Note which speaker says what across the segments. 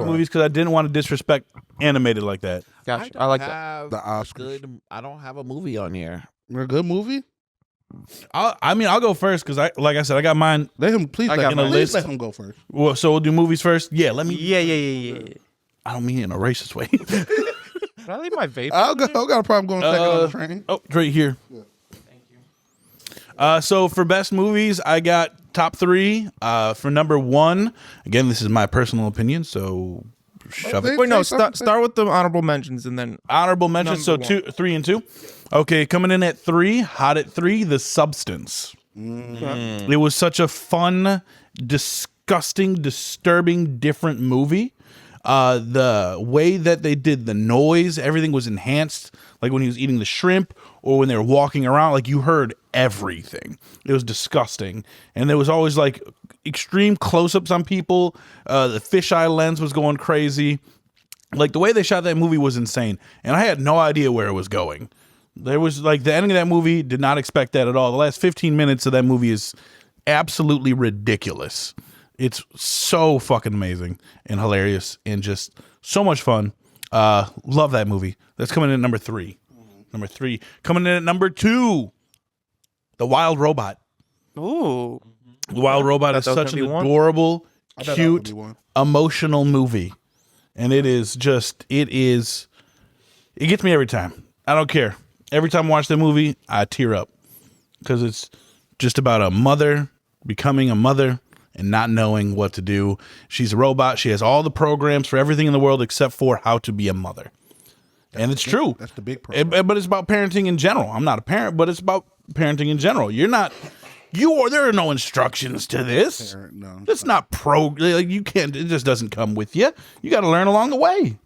Speaker 1: movies because I didn't want to disrespect animated like that.
Speaker 2: Gotcha. I like that.
Speaker 3: The Oscars.
Speaker 4: I don't have a movie on here.
Speaker 3: A good movie?
Speaker 1: I'll go first because like I said, I got mine.
Speaker 3: Let him please. Let him go first.
Speaker 1: Well, so we'll do movies first. Yeah, let me.
Speaker 2: Yeah.
Speaker 1: I don't mean it in a racist way.
Speaker 2: Can I leave my vape?
Speaker 3: I got a problem going second on the train.
Speaker 1: Oh, it's right here.
Speaker 3: Yeah.
Speaker 2: Thank you.
Speaker 1: So for best movies, I got top 3. For number 1, again, this is my personal opinion, so shove it.
Speaker 2: Wait, no. Start with the honorable mentions and then
Speaker 1: Honorable mentions. So 3 and 2. Okay, coming in at 3, hot at 3, The Substance. It was such a fun, disgusting, disturbing, different movie. The way that they did the noise, everything was enhanced. Like when he was eating the shrimp or when they were walking around, like you heard everything. It was disgusting. And there was always like extreme close-ups on people. The fisheye lens was going crazy. Like the way they shot that movie was insane. And I had no idea where it was going. There was like the ending of that movie, did not expect that at all. The last 15 minutes of that movie is absolutely ridiculous. It's so fucking amazing and hilarious and just so much fun. Love that movie. That's coming in at number 3. Number 3. Coming in at number 2, The Wild Robot.
Speaker 2: Ooh.
Speaker 1: The Wild Robot is such an adorable, cute, emotional movie. And it gets me every time. I don't care. Every time I watch that movie, I tear up because it's just about a mother becoming a mother and not knowing what to do. She's a robot. She has all the programs for everything in the world except for how to be a mother. And it's true.
Speaker 3: That's the big problem.
Speaker 1: But it's about parenting in general. I'm not a parent, but it's about parenting in general. There are no instructions to this.
Speaker 3: No,
Speaker 1: it's not like you can't, it just doesn't come with you. You got to learn along the way.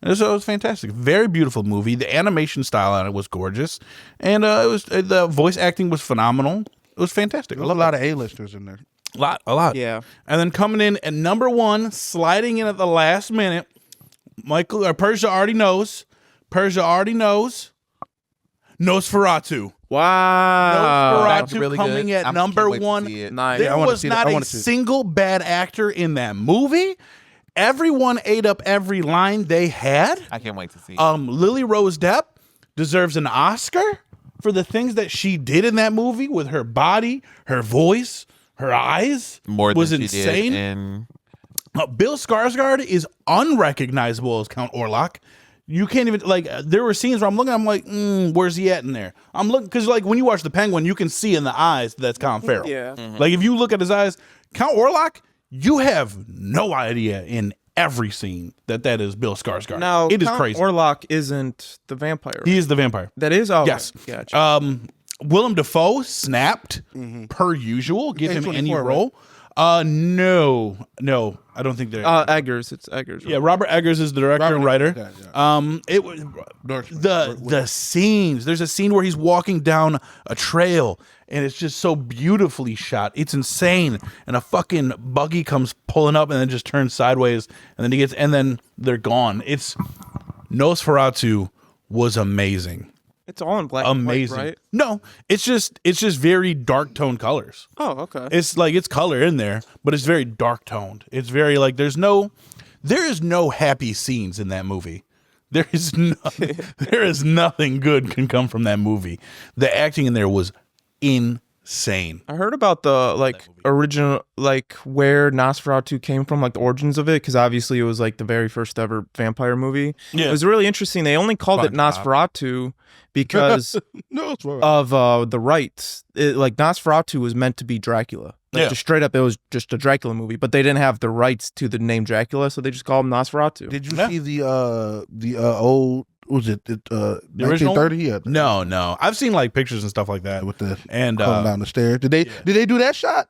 Speaker 1: And so it was fantastic. Very beautiful movie. The animation style on it was gorgeous. And the voice acting was phenomenal. It was fantastic.
Speaker 3: There's a lot of A-listers in there.
Speaker 1: A lot.
Speaker 2: Yeah.
Speaker 1: And then coming in at number 1, sliding in at the last minute, Persia already knows. Nosferatu.
Speaker 2: Wow.
Speaker 1: Nosferatu
Speaker 4: really
Speaker 1: coming
Speaker 4: good.
Speaker 1: at number 1.
Speaker 2: Nice.
Speaker 1: There was not a single bad actor in that movie. Everyone ate up every line they had.
Speaker 4: I can't wait to see.
Speaker 1: Lily Rose Depp deserves an Oscar for the things that she did in that movie with her body, her voice, her eyes.
Speaker 4: More
Speaker 1: was
Speaker 4: than
Speaker 1: insane.
Speaker 4: She did in...
Speaker 1: Bill Skarsgård is unrecognizable as Count Orlok. You can't even there were scenes where I'm like, where's he at in there? I'm looking because like when you watch The Penguin, you can see in the eyes that's Colin Farrell.
Speaker 2: Yeah.
Speaker 1: Like if you look at his eyes, Count Orlok, you have no idea in every scene that is Bill Skarsgård.
Speaker 2: Now,
Speaker 1: it is
Speaker 2: Count
Speaker 1: crazy.
Speaker 2: Orlok isn't the vampire.
Speaker 1: He is the vampire.
Speaker 2: That is? Oh,
Speaker 1: yes.
Speaker 2: Gotcha.
Speaker 1: Willem Dafoe snapped per usual. Give him any role.
Speaker 3: Right?
Speaker 1: No, I don't think they're
Speaker 2: Eggers. It's Eggers. Right?
Speaker 1: Yeah, Robert Eggers is the director and writer.
Speaker 3: Yeah.
Speaker 1: It was the scenes. There's a scene where he's walking down a trail and it's just so beautifully shot. It's insane. And a fucking buggy comes pulling up and then just turns sideways and then they're gone. It's Nosferatu was amazing.
Speaker 2: It's all in black
Speaker 1: Amazing.
Speaker 2: and white, right?
Speaker 1: No, it's just very dark tone colors.
Speaker 2: Oh, okay.
Speaker 1: It's like it's color in there, but it's very dark toned. It's very like there is no happy scenes in that movie. There is nothing good can come from that movie. The acting in there was insane.
Speaker 2: I heard about the original where Nosferatu came from, like the origins of it, because obviously it was like the very first ever vampire movie. Yeah. It was really interesting. They only called it Nosferatu because of the rights. Nosferatu was meant to be Dracula. Just straight up, it was just a Dracula movie, but they didn't have the rights to the name Dracula, so they just called him Nosferatu.
Speaker 3: Did you see the old? Was it the original 1930? Yeah.
Speaker 1: No. I've seen like pictures and stuff like that
Speaker 3: with the
Speaker 1: and
Speaker 3: coming down the stairs. Did they do that shot?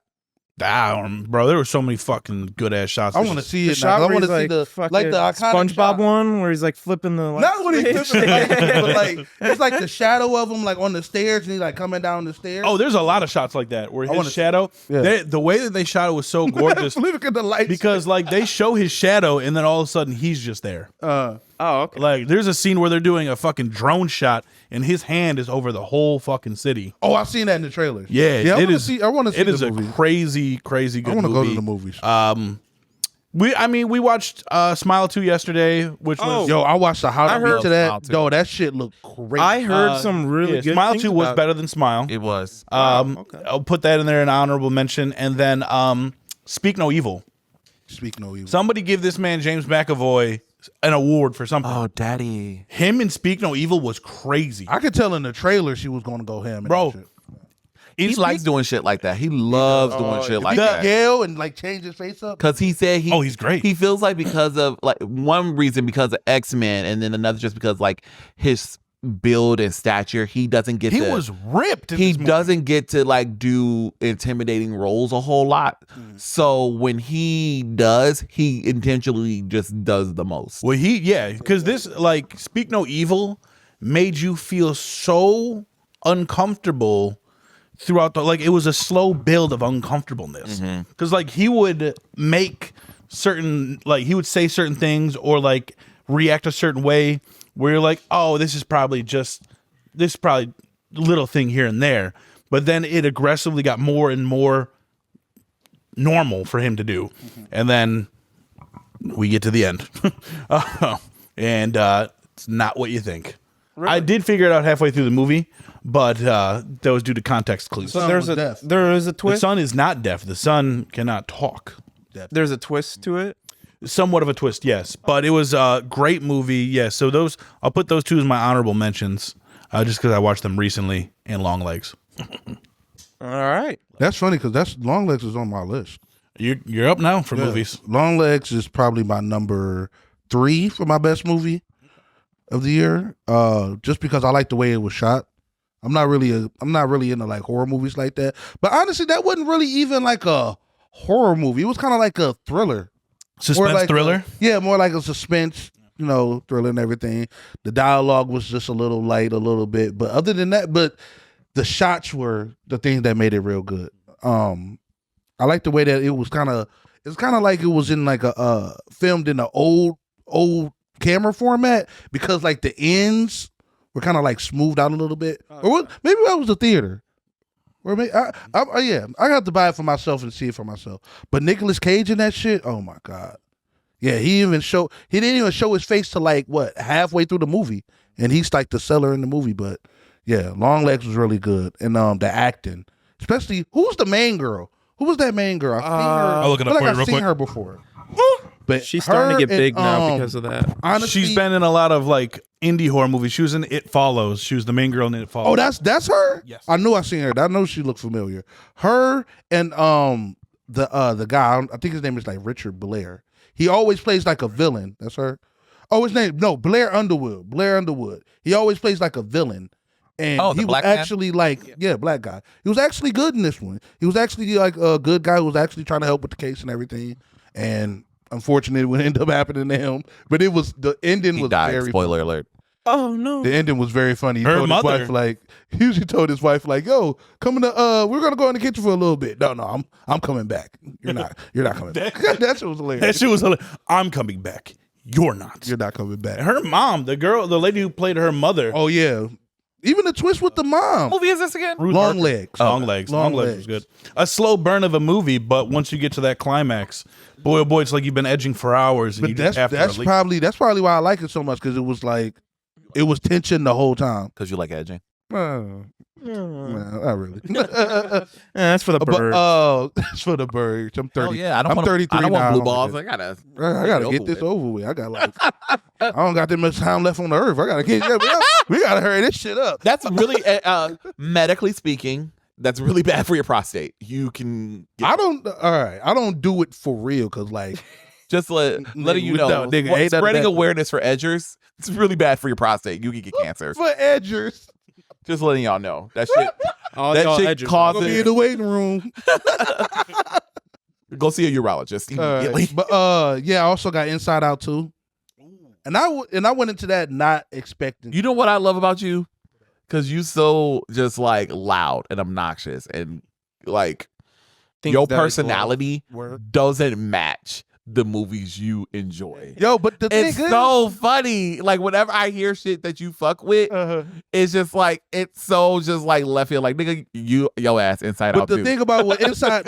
Speaker 1: Down, bro. There were so many fucking good ass shots.
Speaker 3: I want to see it. Now. I want to see the iconic
Speaker 2: SpongeBob
Speaker 3: shot.
Speaker 2: one where he's like flipping the.
Speaker 3: Not when he's flipping, but it's like the shadow of him, like on the stairs, and he's like coming down the stairs.
Speaker 1: Oh, there's a lot of shots like that where his shadow. The way that they shot it was so gorgeous.
Speaker 3: Look at the lights
Speaker 1: because like they show his shadow, and then all of a sudden he's just there.
Speaker 2: Oh, okay.
Speaker 1: Like there's a scene where they're doing a fucking drone shot, and his hand is over the whole fucking city.
Speaker 3: Oh, I've seen that in the trailers.
Speaker 1: Yeah,
Speaker 3: I want to see.
Speaker 1: It is a crazy good movie.
Speaker 3: I want to go to the movies.
Speaker 1: We watched Smile 2 yesterday, which was
Speaker 3: Yo, I watched the how to
Speaker 2: heard
Speaker 3: beat to that.
Speaker 4: Smile 2.
Speaker 3: Yo, that shit looked great.
Speaker 2: I heard some really good
Speaker 1: Smile
Speaker 2: things
Speaker 1: 2 was
Speaker 2: about
Speaker 1: better than Smile.
Speaker 4: It was.
Speaker 2: Okay.
Speaker 1: I'll put that in there, an honorable mention, and then Speak No Evil.
Speaker 3: Speak no evil.
Speaker 1: Somebody give this man James McAvoy an award for something.
Speaker 4: Oh, daddy.
Speaker 1: Him in Speak No Evil was crazy.
Speaker 3: I could tell in the trailer she was going to go ham. and
Speaker 1: Bro,
Speaker 3: that shit.
Speaker 4: He likes doing shit like that. He loves doing shit like
Speaker 3: He
Speaker 4: that.
Speaker 3: yell and like change his face up.
Speaker 4: Because he said
Speaker 1: he's great.
Speaker 4: He feels like because of like one reason because of X-Men, and then another just because like his build and stature, he doesn't get.
Speaker 1: He was ripped.
Speaker 4: He doesn't get to like do intimidating roles a whole lot. So when he does, he intentionally just does the most.
Speaker 1: Well, because this like Speak No Evil made you feel so uncomfortable throughout the it was a slow build of uncomfortableness because like he would make certain he would say certain things or like react a certain way where you're like, oh, this is probably little thing here and there, but then it aggressively got more and more normal for him to do, and then we get to the end and it's not what you think. Really? I did figure it out halfway through the movie, but that was due to context clues.
Speaker 3: So there is
Speaker 2: a twist.
Speaker 1: The son is not deaf. The son cannot talk.
Speaker 2: There's a twist to it.
Speaker 1: Somewhat of a twist, yes. But it was a great movie, yes. So I'll put those two as my honorable mentions, just because I watched them recently. And Long Legs.
Speaker 2: All right.
Speaker 3: That's funny because Long Legs is on my list.
Speaker 1: You're up now for movies.
Speaker 3: Long Legs is probably my number 3 for my best movie of the year. Just because I like the way it was shot. I'm not really into like horror movies like that. But honestly, that wasn't really even like a horror movie. It was kind of like a thriller.
Speaker 1: Suspense thriller?
Speaker 3: More like a suspense, thriller and everything. The dialogue was just a little light, a little bit. But other than that, the shots were the thing that made it real good. I like the way that it's kind of like it was in like a filmed in an old camera format because like the ends were kind of like smoothed out a little bit. Or maybe that was the theater. Or maybe I got to buy it for myself and see it for myself. But Nicolas Cage in that shit, oh my God. Yeah, he didn't even show his face to like halfway through the movie. And he's like the seller in the movie. But yeah, Long Legs was really good. And the acting. Especially who's the main girl? Who was that main girl?
Speaker 1: I'll look it up for you real quick.
Speaker 3: I've seen her before. But
Speaker 2: she's starting to get big now because of that.
Speaker 3: Honestly,
Speaker 1: she's been in a lot of like indie horror movies. She was in It Follows. She was the main girl in It Follows.
Speaker 3: Oh, that's her?
Speaker 1: Yes.
Speaker 3: I knew I seen her. I know she looked familiar. Her and the guy, I think his name is like Richard Blair. He always plays like a villain. That's her. Oh, his name, no, Blair Underwood. Blair Underwood. He always plays like a villain. And he was actually black guy. He was actually good in this one. He was actually like a good guy who was actually trying to help with the case and everything. And unfortunately, it would end up happening to him. But the ending was
Speaker 4: died.
Speaker 3: very
Speaker 4: Spoiler
Speaker 3: funny.
Speaker 4: alert.
Speaker 2: Oh no!
Speaker 3: The ending was very funny. He
Speaker 1: Her
Speaker 3: told
Speaker 1: mother.
Speaker 3: his wife he usually told his wife "Yo, we're gonna go in the kitchen for a little bit." No, I'm coming back. You're not coming back. That shit was hilarious.
Speaker 1: That shit was hilarious. I'm coming back. You're not.
Speaker 3: You're not coming back.
Speaker 1: Her mom, the lady who played her mother.
Speaker 3: Oh yeah, even the twist with the mom.
Speaker 4: What movie is this again?
Speaker 1: Ruth
Speaker 3: Long
Speaker 1: Harper.
Speaker 3: Legs.
Speaker 1: Long Legs. Long Legs was good. A slow burn of a movie, but once you get to that climax, boy oh boy, it's like you've been edging for hours. And
Speaker 3: But
Speaker 1: you just have to
Speaker 3: that's
Speaker 1: release.
Speaker 3: probably why I like it so much because it was like it was tension the whole time.
Speaker 4: Because you like edging.
Speaker 3: Well, not really.
Speaker 2: That's for the bird.
Speaker 3: It's for the birds. I'm 30.
Speaker 4: Oh yeah, I don't
Speaker 3: I'm
Speaker 4: want
Speaker 3: 33
Speaker 4: I don't
Speaker 3: now.
Speaker 4: want blue
Speaker 3: I
Speaker 4: balls.
Speaker 3: don't
Speaker 4: I gotta
Speaker 3: get
Speaker 4: over
Speaker 3: this
Speaker 4: with.
Speaker 3: over with. I got like I don't got that much time left on the earth. I gotta get we gotta hurry this shit up.
Speaker 4: That's really medically speaking. That's really bad for your prostate. You can.
Speaker 3: I don't do it for real because like
Speaker 4: Just letting you know,
Speaker 3: No, nigga, ain't none of
Speaker 4: spreading
Speaker 3: that.
Speaker 4: awareness for edgers. It's really bad for your prostate. You can get cancer.
Speaker 3: for edgers.
Speaker 4: Just letting y'all know that shit.
Speaker 2: All
Speaker 4: that
Speaker 2: y'all
Speaker 4: shit
Speaker 2: edges.
Speaker 3: I'll be in
Speaker 4: causes.
Speaker 3: the waiting room.
Speaker 4: Go see a urologist immediately.
Speaker 3: But I also got Inside Out too. And I went into that not expecting.
Speaker 4: You know what I love about you? Because you so just like loud and obnoxious and like
Speaker 2: Things
Speaker 4: your
Speaker 2: that I
Speaker 4: personality
Speaker 3: Word.
Speaker 4: doesn't match the movies you enjoy.
Speaker 3: Yo, but the thing
Speaker 4: It's
Speaker 3: is,
Speaker 4: so funny. Like whenever I hear shit that you fuck with, it's just like it's so just like left field. Like nigga, your ass Inside Out
Speaker 3: but the
Speaker 4: too.
Speaker 3: thing about what Inside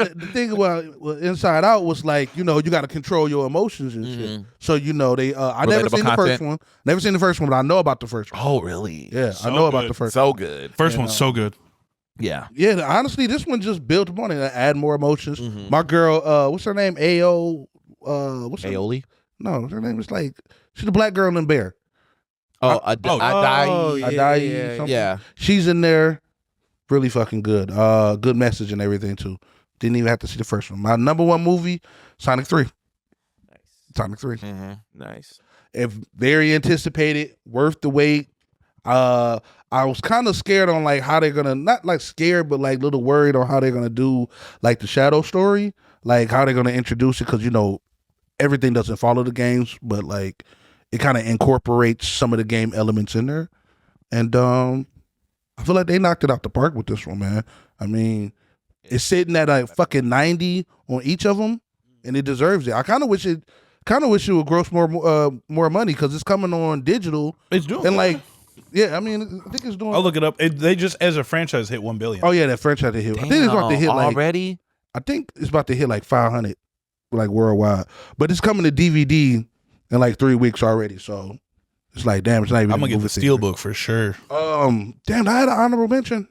Speaker 3: Out was like, you got to control your emotions and shit. So they, I never
Speaker 4: Relatable
Speaker 3: seen the first one. Never seen the first one, but I know about the first one.
Speaker 4: Oh really?
Speaker 3: Yeah,
Speaker 1: So
Speaker 3: I know about
Speaker 1: good.
Speaker 3: the first.
Speaker 4: So good.
Speaker 1: First one's so good.
Speaker 4: Yeah.
Speaker 3: Yeah, honestly, this one just built upon it and add more emotions. My girl, what's her name? Ao. What's her
Speaker 4: Aioli?
Speaker 3: No, her name is like she's the black girl in Bear.
Speaker 4: Adai.
Speaker 3: Something.
Speaker 4: Yeah.
Speaker 3: She's in there, really fucking good. Good message and everything too. Didn't even have to see the first one. My number one movie, Sonic 3.
Speaker 2: Nice.
Speaker 3: Sonic 3.
Speaker 2: Nice.
Speaker 3: If very anticipated, worth the wait. I was kind of scared on like how they're gonna, not like scared, but like little worried on how they're gonna do like the Shadow story, like how they're gonna introduce it, because everything doesn't follow the games, but like it kind of incorporates some of the game elements in there, and I feel like they knocked it out the park with this one, man. I mean, it's sitting at like fucking 90 on each of them, and it deserves it. I kind of wish it would gross more money, because it's coming on digital.
Speaker 1: It's doing
Speaker 3: and
Speaker 1: good.
Speaker 3: like. Yeah, I mean, I think it's doing.
Speaker 1: I'll look it up. They just, as a franchise, hit 1 billion.
Speaker 3: Oh yeah, that franchise to hit. I think it's about to hit like
Speaker 4: already.
Speaker 3: I think it's about to hit like 500, like worldwide. But it's coming to DVD in like 3 weeks already. So it's like, damn, it's not even.
Speaker 1: I'm gonna get the Steelbook for sure.
Speaker 3: Damn, I had an honorable mention.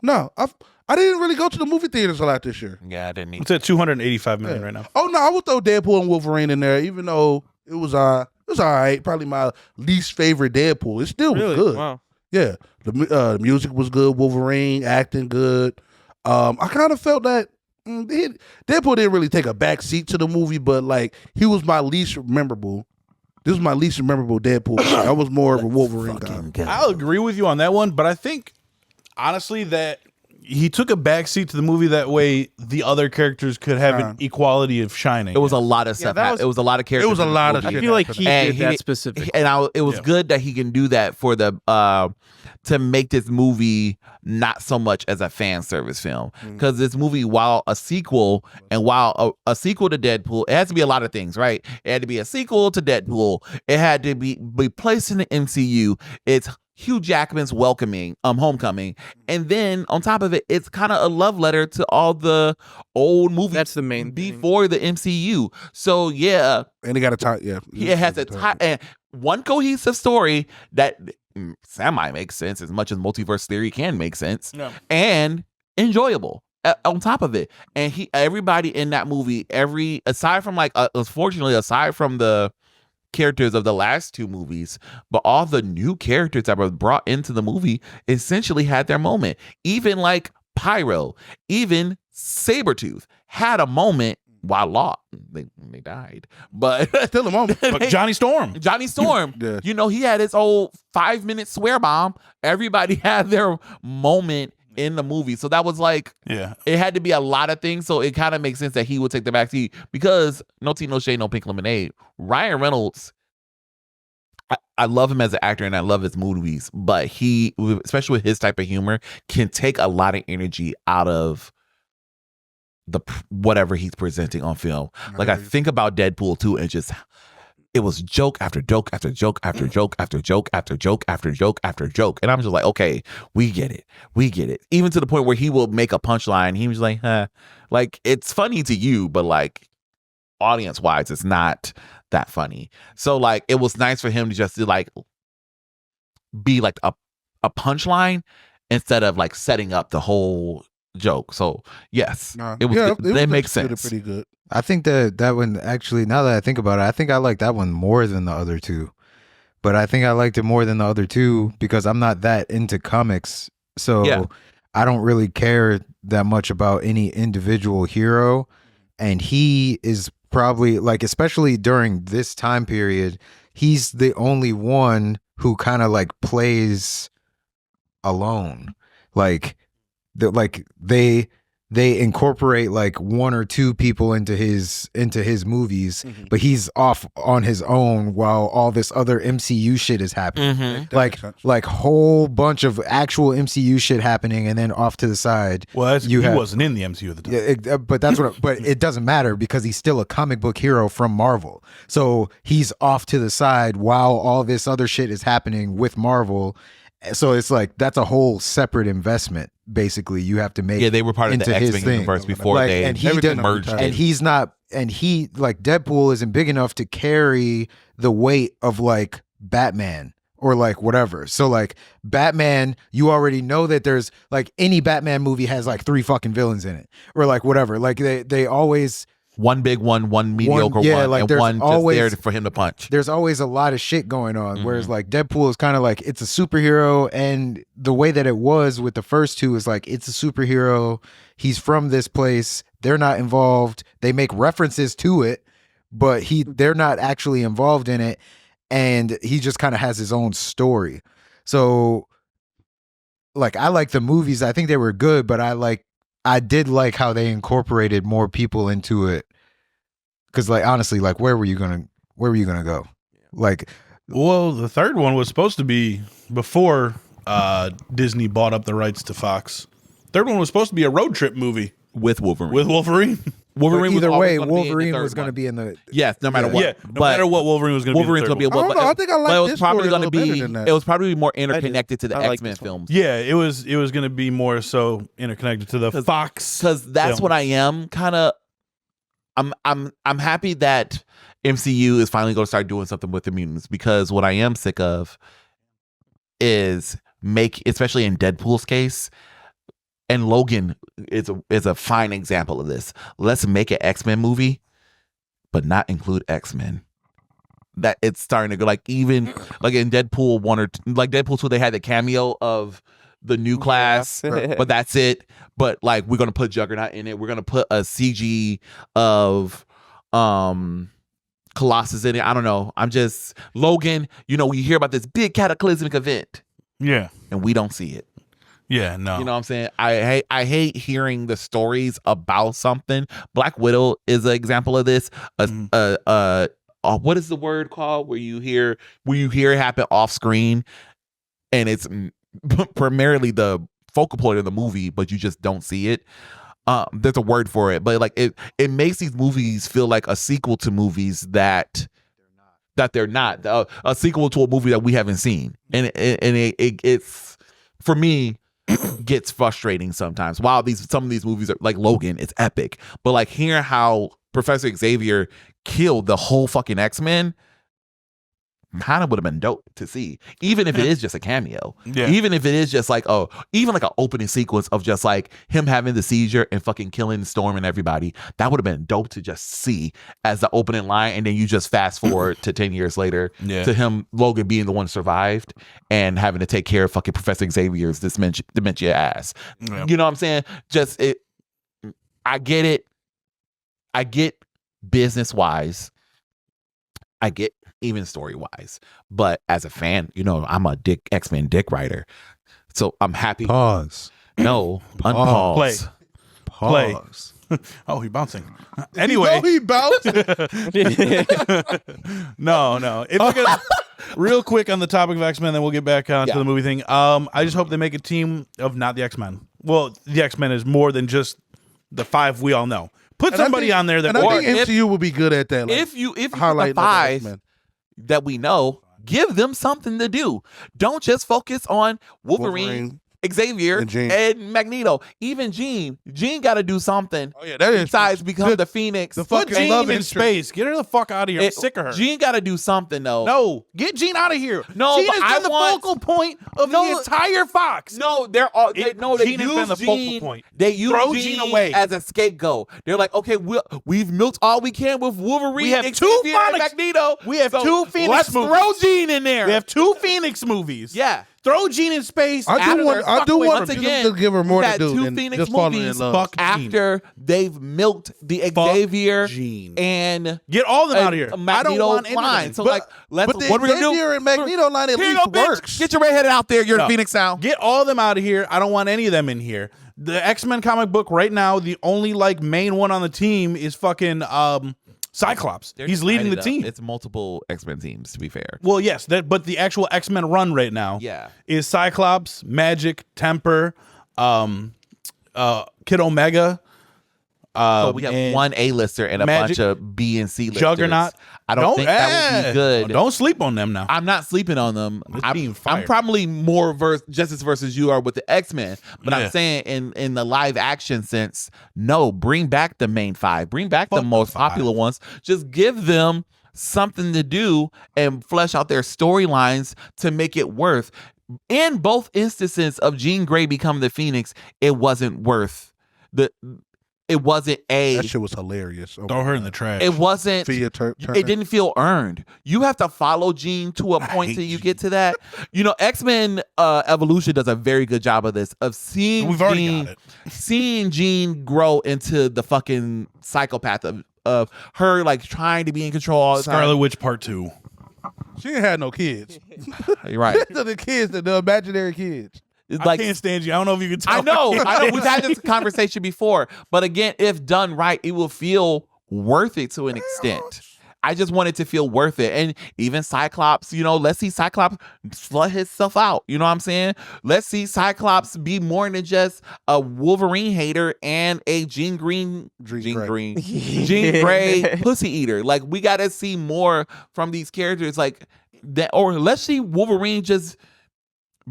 Speaker 3: No, I didn't really go to the movie theaters a lot this year.
Speaker 4: Yeah, I didn't need
Speaker 1: It's at 285 million right now.
Speaker 3: Oh no, I would throw Deadpool and Wolverine in there, even though it was all right. Probably my least favorite Deadpool. It still was good.
Speaker 2: Wow.
Speaker 3: Yeah, the music was good. Wolverine acting good. I kind of felt that Deadpool didn't really take a back seat to the movie, but like he was my least memorable. This was my least memorable Deadpool. I was more of a Wolverine guy.
Speaker 1: I'll agree with you on that one, but I think honestly that he took a backseat to the movie, that way the other characters could have an equality of shining.
Speaker 4: It was a lot of stuff. It was a lot of characters.
Speaker 3: It was a lot of
Speaker 2: I
Speaker 3: shit.
Speaker 2: feel like he
Speaker 4: And
Speaker 2: did that specific.
Speaker 4: And it was good that he can do that for the to make this movie not so much as a fan service film, because this movie, while a sequel and while a sequel to Deadpool, it has to be a lot of things, right? It had to be a sequel to Deadpool. It had to be placed in the MCU. It's Hugh Jackman's homecoming, and then on top of it, it's kind of a love letter to all the old movies.
Speaker 2: That's the main
Speaker 4: before the MCU. So yeah,
Speaker 3: and it got a tie. Yeah,
Speaker 4: it has a tie and one cohesive story that semi makes sense, as much as multiverse theory can make sense, and enjoyable on top of it. And everybody in that movie, aside from the characters of the last two movies, but all the new characters that were brought into the movie essentially had their moment. Even like Pyro, even Sabretooth had a moment while Law, they died, but
Speaker 3: still a moment.
Speaker 1: But Johnny Storm,
Speaker 3: Yeah.
Speaker 4: He had his old 5-minute swear bomb. Everybody had their moment in the movie. So that was like, it had to be a lot of things. So it kind of makes sense that he would take the backseat, because no tea, no shade, no pink lemonade. Ryan Reynolds, I love him as an actor and I love his movies, but he, especially with his type of humor, can take a lot of energy out of whatever he's presenting on film. Like I think about Deadpool 2 and just, it was joke after joke after joke after joke after joke after joke after joke after joke. And I'm just like, okay, we get it. Even to the point where he will make a punchline. He was like, like it's funny to you, but like audience wise, it's not that funny. So like, it was nice for him to just like be like a punchline instead of like setting up the whole joke. So yes, it makes sense.
Speaker 3: Pretty good.
Speaker 5: I think that one, actually, now that I think about it, I think I like that one more than the other two. But I think I liked it more than the other two because I'm not that into comics. So I don't really care that much about any individual hero. And he is probably, like, especially during this time period, he's the only one who kind of like plays alone. Like they they incorporate like one or two people into his movies, but he's off on his own while all this other MCU shit is happening. Like whole bunch of actual MCU shit happening, and then off to the side.
Speaker 1: Well, he wasn't in the MCU at the time.
Speaker 5: Yeah, but that's what. But it doesn't matter because he's still a comic book hero from Marvel. So he's off to the side while all this other shit is happening with Marvel. So it's like that's a whole separate investment. Basically, you have to make.
Speaker 4: Yeah, they were part of the X-Men universe before
Speaker 5: like,
Speaker 4: they
Speaker 5: and he
Speaker 4: merged.
Speaker 5: And he's not. And he like Deadpool isn't big enough to carry the weight of like Batman or like whatever. So like Batman, you already know that there's like any Batman movie has like 3 fucking villains in it or like whatever. Like they always.
Speaker 4: One big one mediocre one,
Speaker 5: like
Speaker 4: and one
Speaker 5: always,
Speaker 4: just there for him to punch.
Speaker 5: There's always a lot of shit going on, whereas like Deadpool is kind of like it's a superhero, and the way that it was with the first two is like it's a superhero. He's from this place. They're not involved. They make references to it, but they're not actually involved in it, and he just kind of has his own story. So, like I like the movies. I think they were good, but I did like how they incorporated more people into it. Cause like honestly, like where were you gonna go? Like,
Speaker 1: well, the third one was supposed to be before Disney bought up the rights to Fox. Third one was supposed to be a road trip movie
Speaker 4: with Wolverine.
Speaker 1: Wolverine
Speaker 5: either way, Wolverine was going to be in the.
Speaker 4: Yes, no matter what.
Speaker 1: Yeah, no matter what, Wolverine was going to be.
Speaker 4: Wolverine's going to be.
Speaker 3: I don't know. I think I like this story a little better than that.
Speaker 4: It was probably more interconnected to the X-Men films.
Speaker 1: Yeah, it was going to be more so interconnected to the Fox.
Speaker 4: Because that's
Speaker 1: films.
Speaker 4: what I am kind of. I'm happy that MCU is finally going to start doing something with the mutants, because what I am sick of is especially in Deadpool's case. And Logan is a fine example of this. Let's make an X-Men movie, but not include X-Men. That it's starting to go like even like in Deadpool 1 or 2, like Deadpool 2, they had the cameo of the new class, but that's it. But like we're gonna put Juggernaut in it. We're gonna put a CG of Colossus in it. I don't know. I'm just Logan. You know, we hear about this big cataclysmic event, and we don't see it.
Speaker 1: Yeah, no.
Speaker 4: You know what I'm saying? I hate hearing the stories about something. Black Widow is an example of this. What is the word called where you hear it happen off screen, and it's primarily the focal point of the movie, but you just don't see it. There's a word for it, but like it makes these movies feel like a sequel to movies that they're not a sequel to a movie that we haven't seen, and it's for me. Gets frustrating sometimes. While some of these movies are like Logan, it's epic, but like hearing how Professor Xavier killed the whole fucking X-Men kind of would have been dope to see, even if it is just a cameo. Even if it is just like even like an opening sequence of just like him having the seizure and fucking killing Storm and everybody. That would have been dope to just see as the opening line, and then you just fast forward to 10 years later to him, Logan, being the one who survived and having to take care of fucking Professor Xavier's dementia ass. You know what I'm saying? Just it. I get it. I get business wise. I get even story wise, but as a fan, you know, I'm a X-Men dick writer, so I'm happy.
Speaker 5: Pause.
Speaker 4: No, unpause.
Speaker 1: Play. Oh, he's bouncing. Anyway,
Speaker 3: he bounced.
Speaker 1: No. It's real quick on the topic of X-Men, then we'll get back on to the movie thing. I just hope they make a team of not the X-Men. Well, the X-Men is more than just the 5 we all know. Put somebody on there that.
Speaker 3: And I think MCU will be good at that. Like,
Speaker 4: if you highlight the 5 that we know, give them something to do. Don't just focus on Wolverine Xavier and Magneto. Even Jean got to do something.
Speaker 3: Oh yeah, that is
Speaker 4: besides become the Phoenix.
Speaker 1: The fucking Jean love in space. Get her the fuck out of here. I'm sick of her.
Speaker 4: Jean got to do something though.
Speaker 1: No, get Jean out of here.
Speaker 4: No,
Speaker 1: Jean has been the focal point of the entire Fox.
Speaker 4: No, they're all.
Speaker 1: Jean has been the focal point.
Speaker 4: They use Jean away as a scapegoat. They're like, okay, we've milked all we can with Wolverine.
Speaker 1: We have
Speaker 4: Xavier, and Magneto.
Speaker 1: We have two Phoenix
Speaker 4: movies. Let's throw Jean in there.
Speaker 1: We have 2 Phoenix movies.
Speaker 4: Yeah. Throw Jean in space.
Speaker 3: I do want
Speaker 4: once again
Speaker 3: to give her more to do
Speaker 4: two
Speaker 3: than
Speaker 4: Phoenix
Speaker 3: just falling
Speaker 4: movies.
Speaker 3: in love.
Speaker 1: Fuck
Speaker 4: After they've milked the Xavier
Speaker 1: Jean.
Speaker 4: and
Speaker 1: Get all them out of here. I
Speaker 4: Magneto
Speaker 1: don't want any of
Speaker 4: line.
Speaker 1: them.
Speaker 4: So
Speaker 3: But-
Speaker 4: like, let's
Speaker 3: But the
Speaker 4: what are we gonna do?
Speaker 3: Xavier and Magneto line at
Speaker 4: Here you
Speaker 3: least
Speaker 4: go, bitch.
Speaker 3: works.
Speaker 4: Get your redheaded out there. You're
Speaker 1: No.
Speaker 4: a Phoenix now.
Speaker 1: Get all of them out of here. I don't want any of them in here. The X-Men comic book right now, the only like main one on the team is fucking Cyclops. He's leading the team.
Speaker 4: It's multiple X-Men teams, to be fair.
Speaker 1: Well, yes, but the actual X-Men run right now is Cyclops, Magic, Temper, Kid Omega.
Speaker 4: So we have
Speaker 1: and
Speaker 4: one A-lister and a
Speaker 1: Magic,
Speaker 4: bunch of B and C listers.
Speaker 1: Juggernaut.
Speaker 4: I don't think that would be good.
Speaker 1: Don't sleep on them now.
Speaker 4: I'm not sleeping on them.
Speaker 1: being
Speaker 4: I'm
Speaker 1: fired.
Speaker 4: probably more justice versus you are with the X-Men, but
Speaker 1: Yeah.
Speaker 4: I'm saying in the live action sense, no, bring back the main five. Bring back the
Speaker 1: Fuck
Speaker 4: most
Speaker 1: the five.
Speaker 4: popular ones. Just give them something to do and flesh out their storylines to make it worth. In both instances of Jean Grey becoming the Phoenix, it wasn't worth it wasn't
Speaker 3: That shit was hilarious. Oh
Speaker 1: Throw her in the trash.
Speaker 4: it wasn't
Speaker 3: Thea Turner.
Speaker 4: it didn't feel earned. You have to follow Jean to a point
Speaker 1: hate
Speaker 4: till you
Speaker 1: Jean.
Speaker 4: get to that. You know, X-Men Evolution does a very good job of this, of seeing
Speaker 1: We've already
Speaker 4: Jean,
Speaker 1: got it.
Speaker 4: seeing Jean grow into the fucking psychopath of her like trying to be in control all the
Speaker 1: Scarlet
Speaker 4: time.
Speaker 1: Witch Part 2.
Speaker 3: She ain't had no kids.
Speaker 4: You're right.
Speaker 3: the kids, the imaginary kids.
Speaker 4: It's
Speaker 1: I
Speaker 4: like
Speaker 1: can't stand you. I don't know if you can tell.
Speaker 4: I know. We've had this conversation before, but again, if done right, it will feel worth it to an extent. I just want it to feel worth it. And even Cyclops, you know, let's see Cyclops slut himself out. You know what I'm saying? Let's see Cyclops be more than just a Wolverine hater and a Jean Grey pussy eater. Like, we got to see more from these characters like that. Or let's see Wolverine just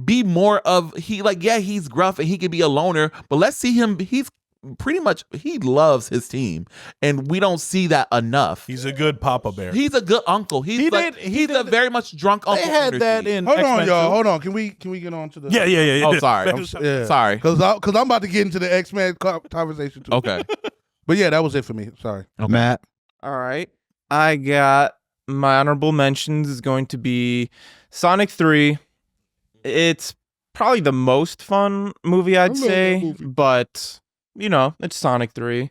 Speaker 4: be more of he's gruff and he could be a loner, but let's see him. He's pretty much, he loves his team, and we don't see that enough.
Speaker 1: He's a good Papa Bear.
Speaker 4: He's a good uncle. He's a very much drunk uncle.
Speaker 1: They had
Speaker 4: energy.
Speaker 1: that in
Speaker 3: Hold on,
Speaker 1: X-Men
Speaker 3: y'all.
Speaker 1: 2.
Speaker 3: Hold on. Can we get on to the?
Speaker 1: Yeah.
Speaker 4: Oh, sorry.
Speaker 3: Yeah.
Speaker 4: Sorry.
Speaker 3: Because I'm about to get into the X-Men conversation too.
Speaker 4: Okay.
Speaker 3: But yeah, that was it for me. Sorry.
Speaker 5: Matt.
Speaker 2: All right. I got my honorable mentions is going to be Sonic 3. It's probably the most fun movie, I'd
Speaker 3: love
Speaker 2: say,
Speaker 3: that movie.
Speaker 2: but you know, it's Sonic 3.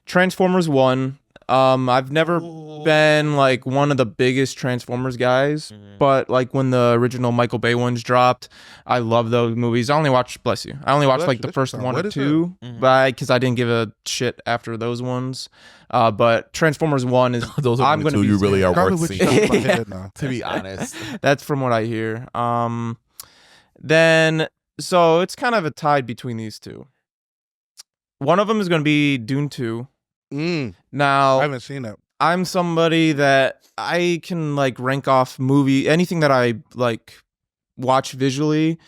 Speaker 2: Transformers 1. I've never been like one of the biggest Transformers guys, but like when the original Michael Bay ones dropped, I love those movies. I only watched like the first one
Speaker 3: What
Speaker 2: or
Speaker 3: is
Speaker 2: two, because I didn't give a shit after those ones. But Transformers 1 is
Speaker 4: Those are
Speaker 2: I'm
Speaker 4: the
Speaker 2: gonna
Speaker 4: two
Speaker 2: be
Speaker 4: you really are
Speaker 3: Probably
Speaker 4: worth
Speaker 3: what
Speaker 4: seeing.
Speaker 3: you got in my head now.
Speaker 4: To be honest.
Speaker 2: That's from what I hear. Then so it's kind of a tie between these two. One of them is going to be Dune 2.
Speaker 3: I
Speaker 2: Now,
Speaker 3: haven't seen that.
Speaker 2: I'm somebody that I can like rank off anything that I like watch visually.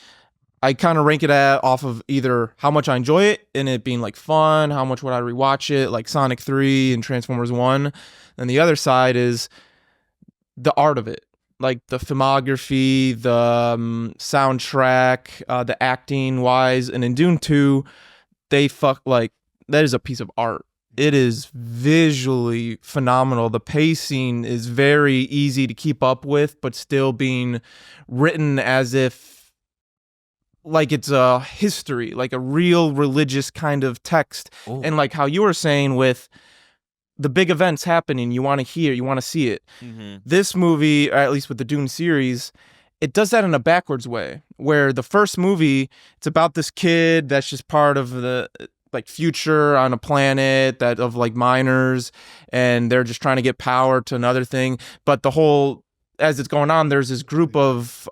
Speaker 2: I kind of rank it off of either how much I enjoy it and it being like fun, how much would I rewatch it, like Sonic 3 and Transformers 1. And the other side is the art of it, like the filmography, the soundtrack, the acting wise. And in Dune 2, that is a piece of art. It is visually phenomenal. The pacing is very easy to keep up with, but still being written as if like it's a history, like a real religious kind of text.
Speaker 4: Ooh.
Speaker 2: And like how you were saying with the big events happening, you want to hear, you want to see it. This movie, or at least with the Dune series, it does that in a backwards way, where the first movie, it's about this kid that's just part of the like future on a planet that of like miners, and they're just trying to get power to another thing. But as it's going on, there's this group of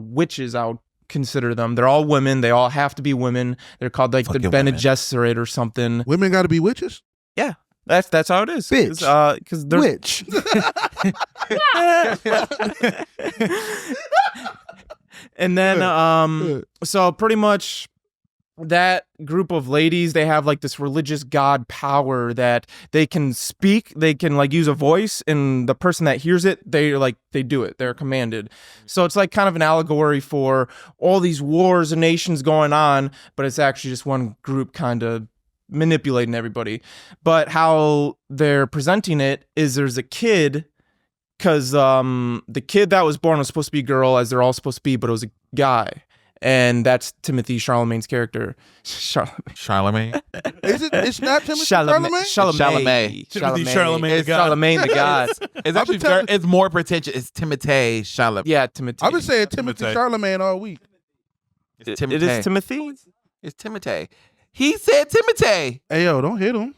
Speaker 2: witches, I would consider them. They're all women. They all have to be women. They're called like
Speaker 4: Fucking
Speaker 2: the Bene
Speaker 4: women.
Speaker 2: Gesserit or something.
Speaker 3: Women got to be witches.
Speaker 2: Yeah. That's how it is.
Speaker 5: Bitch.
Speaker 2: Because they're
Speaker 5: Which?
Speaker 2: and then so pretty much that group of ladies, they have like this religious god power that they can speak, they can like use a voice, and the person that hears it, they do it, they're commanded. So it's like kind of an allegory for all these wars and nations going on, but it's actually just one group kind of manipulating everybody. But how they're presenting it is there's a kid because the kid that was born was supposed to be a girl, as they're all supposed to be, but it was a guy. And that's Timothy Chalamet's character.
Speaker 4: Charlemagne.
Speaker 3: Is it? It's not Timothy Chalamet.
Speaker 4: Chalamet.
Speaker 1: Timothy Chalamet,
Speaker 2: It's Charlemagne the God.
Speaker 4: It's actually it's more pretentious. It's Timothée Chalamet.
Speaker 2: Yeah, Timothy.
Speaker 3: I've been saying Timothy Chalamet all week.
Speaker 4: It's
Speaker 2: It is Timothy.
Speaker 4: It's Timothée. He said Timothée.
Speaker 3: Hey yo, don't hit him.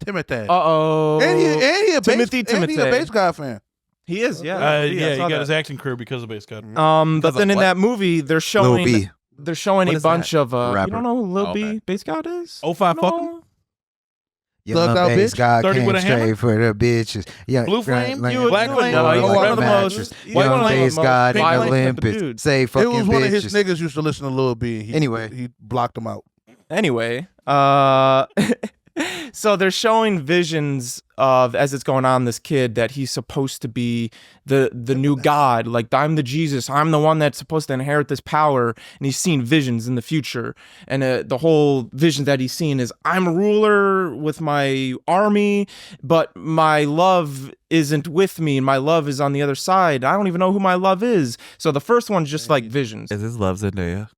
Speaker 3: Timothy.
Speaker 2: Uh-oh.
Speaker 3: And he a
Speaker 2: Timothy
Speaker 3: bass guy fan.
Speaker 2: He is, yeah.
Speaker 1: He
Speaker 2: I saw
Speaker 1: got
Speaker 2: that.
Speaker 1: his acting career because of Bass God.
Speaker 2: But then in that movie, they're
Speaker 5: Lil
Speaker 2: showing
Speaker 5: B.
Speaker 2: a bunch of you
Speaker 5: Rapper.
Speaker 2: don't know who Lil
Speaker 4: Oh,
Speaker 2: B
Speaker 4: okay.
Speaker 2: Bass God is?
Speaker 1: 05 fuck him?
Speaker 2: No.
Speaker 5: Your
Speaker 3: Thugged
Speaker 5: little
Speaker 3: out
Speaker 5: bass
Speaker 3: bitch?
Speaker 5: guy
Speaker 1: 30
Speaker 5: came
Speaker 1: with a hammer?
Speaker 5: straight for the bitches. Yeah,
Speaker 1: Blue Flame?
Speaker 2: You would
Speaker 1: Black
Speaker 2: know,
Speaker 1: Flame?
Speaker 2: no, he's
Speaker 1: Oh,
Speaker 2: one of the
Speaker 5: mattress.
Speaker 2: most
Speaker 1: White
Speaker 5: Young
Speaker 1: one,
Speaker 5: bass guy in
Speaker 2: violent type of
Speaker 5: Olympus.
Speaker 2: dude.
Speaker 5: Say
Speaker 3: It
Speaker 5: fucking
Speaker 3: was one of his
Speaker 5: bitches.
Speaker 3: niggas used to listen to Lil B.
Speaker 5: Anyway.
Speaker 3: he blocked him out.
Speaker 2: Anyway, so they're showing visions of, as it's going on, this kid that he's supposed to be the new God. Like, I'm the Jesus. I'm the one that's supposed to inherit this power. And he's seeing visions in the future. And the whole vision that he's seeing is, I'm a ruler with my army, but my love isn't with me. And my love is on the other side. I don't even know who my love is. So the first one's just like visions.
Speaker 4: Is his love Zendaya?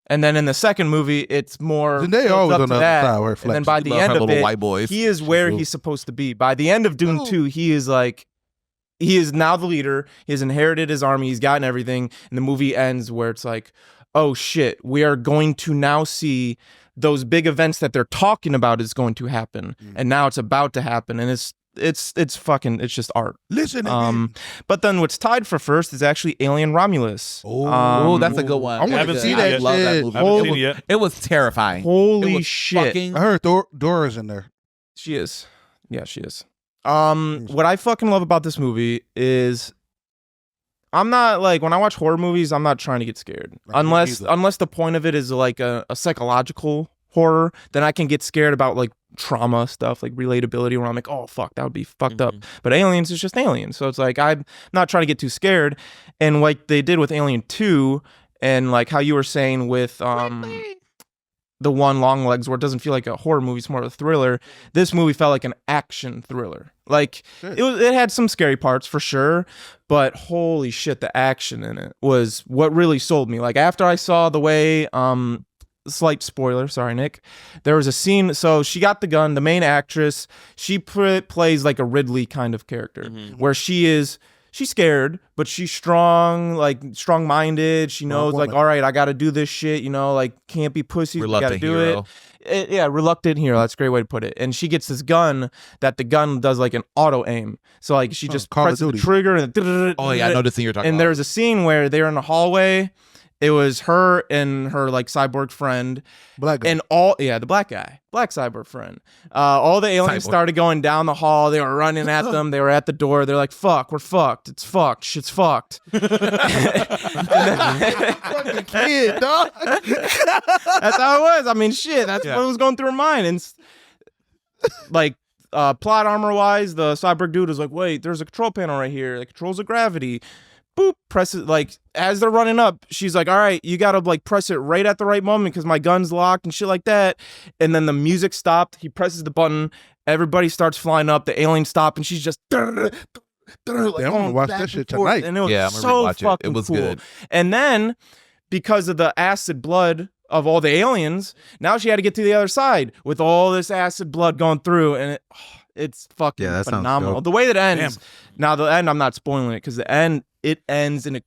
Speaker 2: And then in the second movie, it's more
Speaker 3: Zendaya
Speaker 2: builds
Speaker 3: always
Speaker 2: up
Speaker 3: on
Speaker 2: to
Speaker 3: the
Speaker 2: that.
Speaker 3: other side where it
Speaker 2: And then
Speaker 3: flexes.
Speaker 2: by the
Speaker 4: Love
Speaker 2: end
Speaker 4: her
Speaker 2: of
Speaker 4: little
Speaker 2: it,
Speaker 4: white boys.
Speaker 2: he is where
Speaker 3: True.
Speaker 2: he's supposed to be. By the end of Dune 2, he is like, he is now the leader. He has inherited his army. He's gotten everything. And the movie ends where it's like, oh shit, we are going to now see those big events that they're talking about is going to happen. And now it's about to happen. And it's just art.
Speaker 3: Listen.
Speaker 2: But then what's tied for first is actually Alien Romulus.
Speaker 4: Oh, that's a good one.
Speaker 3: I wanna
Speaker 1: haven't
Speaker 3: see
Speaker 1: seen
Speaker 3: that
Speaker 1: it
Speaker 4: love that
Speaker 3: shit.
Speaker 4: movie.
Speaker 1: I haven't seen it yet.
Speaker 4: It was terrifying.
Speaker 2: Holy
Speaker 4: It was
Speaker 2: shit.
Speaker 4: fucking-
Speaker 3: I heard Dora's in there.
Speaker 2: She is. Yeah, she is. What I fucking love about this movie is I'm not like, when I watch horror movies, I'm not trying to get scared.
Speaker 3: Right, me either.
Speaker 2: Unless the point of it is like a psychological horror, then I can get scared about like trauma stuff, like relatability, where I'm like, oh fuck, that would be fucked up. But Aliens is just Aliens. So it's like, I'm not trying to get too scared. And like they did with Alien 2, and like how you were saying with the one Long Legs, where it doesn't feel like a horror movie, it's more of a thriller. This movie felt like an action thriller. Like it had some scary parts for sure, but holy shit, the action in it was what really sold me. Like after I saw the way slight spoiler, sorry Nick, there was a scene, so she got the gun, the main actress, she plays like a Ridley kind of character, where she's scared, but she's strong, like strong-minded. She knows, like, all right, I got to do this shit, you know, like, can't be pussies. We got to do
Speaker 4: hero.
Speaker 2: it. Yeah, reluctant hero. That's a great way to put it. And she gets this gun that the gun does like an auto aim. So like she just
Speaker 3: Call of
Speaker 2: presses the
Speaker 3: Duty.
Speaker 2: trigger and
Speaker 4: Oh yeah, I know the scene you're talking
Speaker 2: and
Speaker 4: about.
Speaker 2: there's a scene where they're in the hallway. It was her and her like cyborg friend,
Speaker 3: Black guy.
Speaker 2: and the black cyborg friend. All the aliens
Speaker 4: Cyborg.
Speaker 2: started going down the hall. They were running at them. They were at the door. They're like, "Fuck, we're fucked. It's fucked. Shit's fucked."
Speaker 3: Fucking kid, dog.
Speaker 2: That's how it was. I mean, shit. That's what was going through her mind. And like plot armor wise, the cyborg dude is like, "Wait, there's a control panel right here that controls the gravity." Boop, press it. Like as they're running up, she's like, all right, you gotta like press it right at the right moment because my gun's locked and shit like that. And then the music stopped. He presses the button. Everybody starts flying up. The aliens stop, and she's just like,
Speaker 3: I'm gonna watch that shit tonight.
Speaker 2: And it was
Speaker 4: Yeah, I'm gonna
Speaker 2: so
Speaker 4: rewatch it.
Speaker 2: fucking
Speaker 4: It was
Speaker 2: cool.
Speaker 4: good.
Speaker 2: And then because of the acid blood of all the aliens, now she had to get to the other side with all this acid blood going through, and it's fucking
Speaker 5: Yeah, that sounds
Speaker 2: phenomenal.
Speaker 5: dope.
Speaker 2: The way that it ends. Now the end, I'm not spoiling it because the end, it ends in a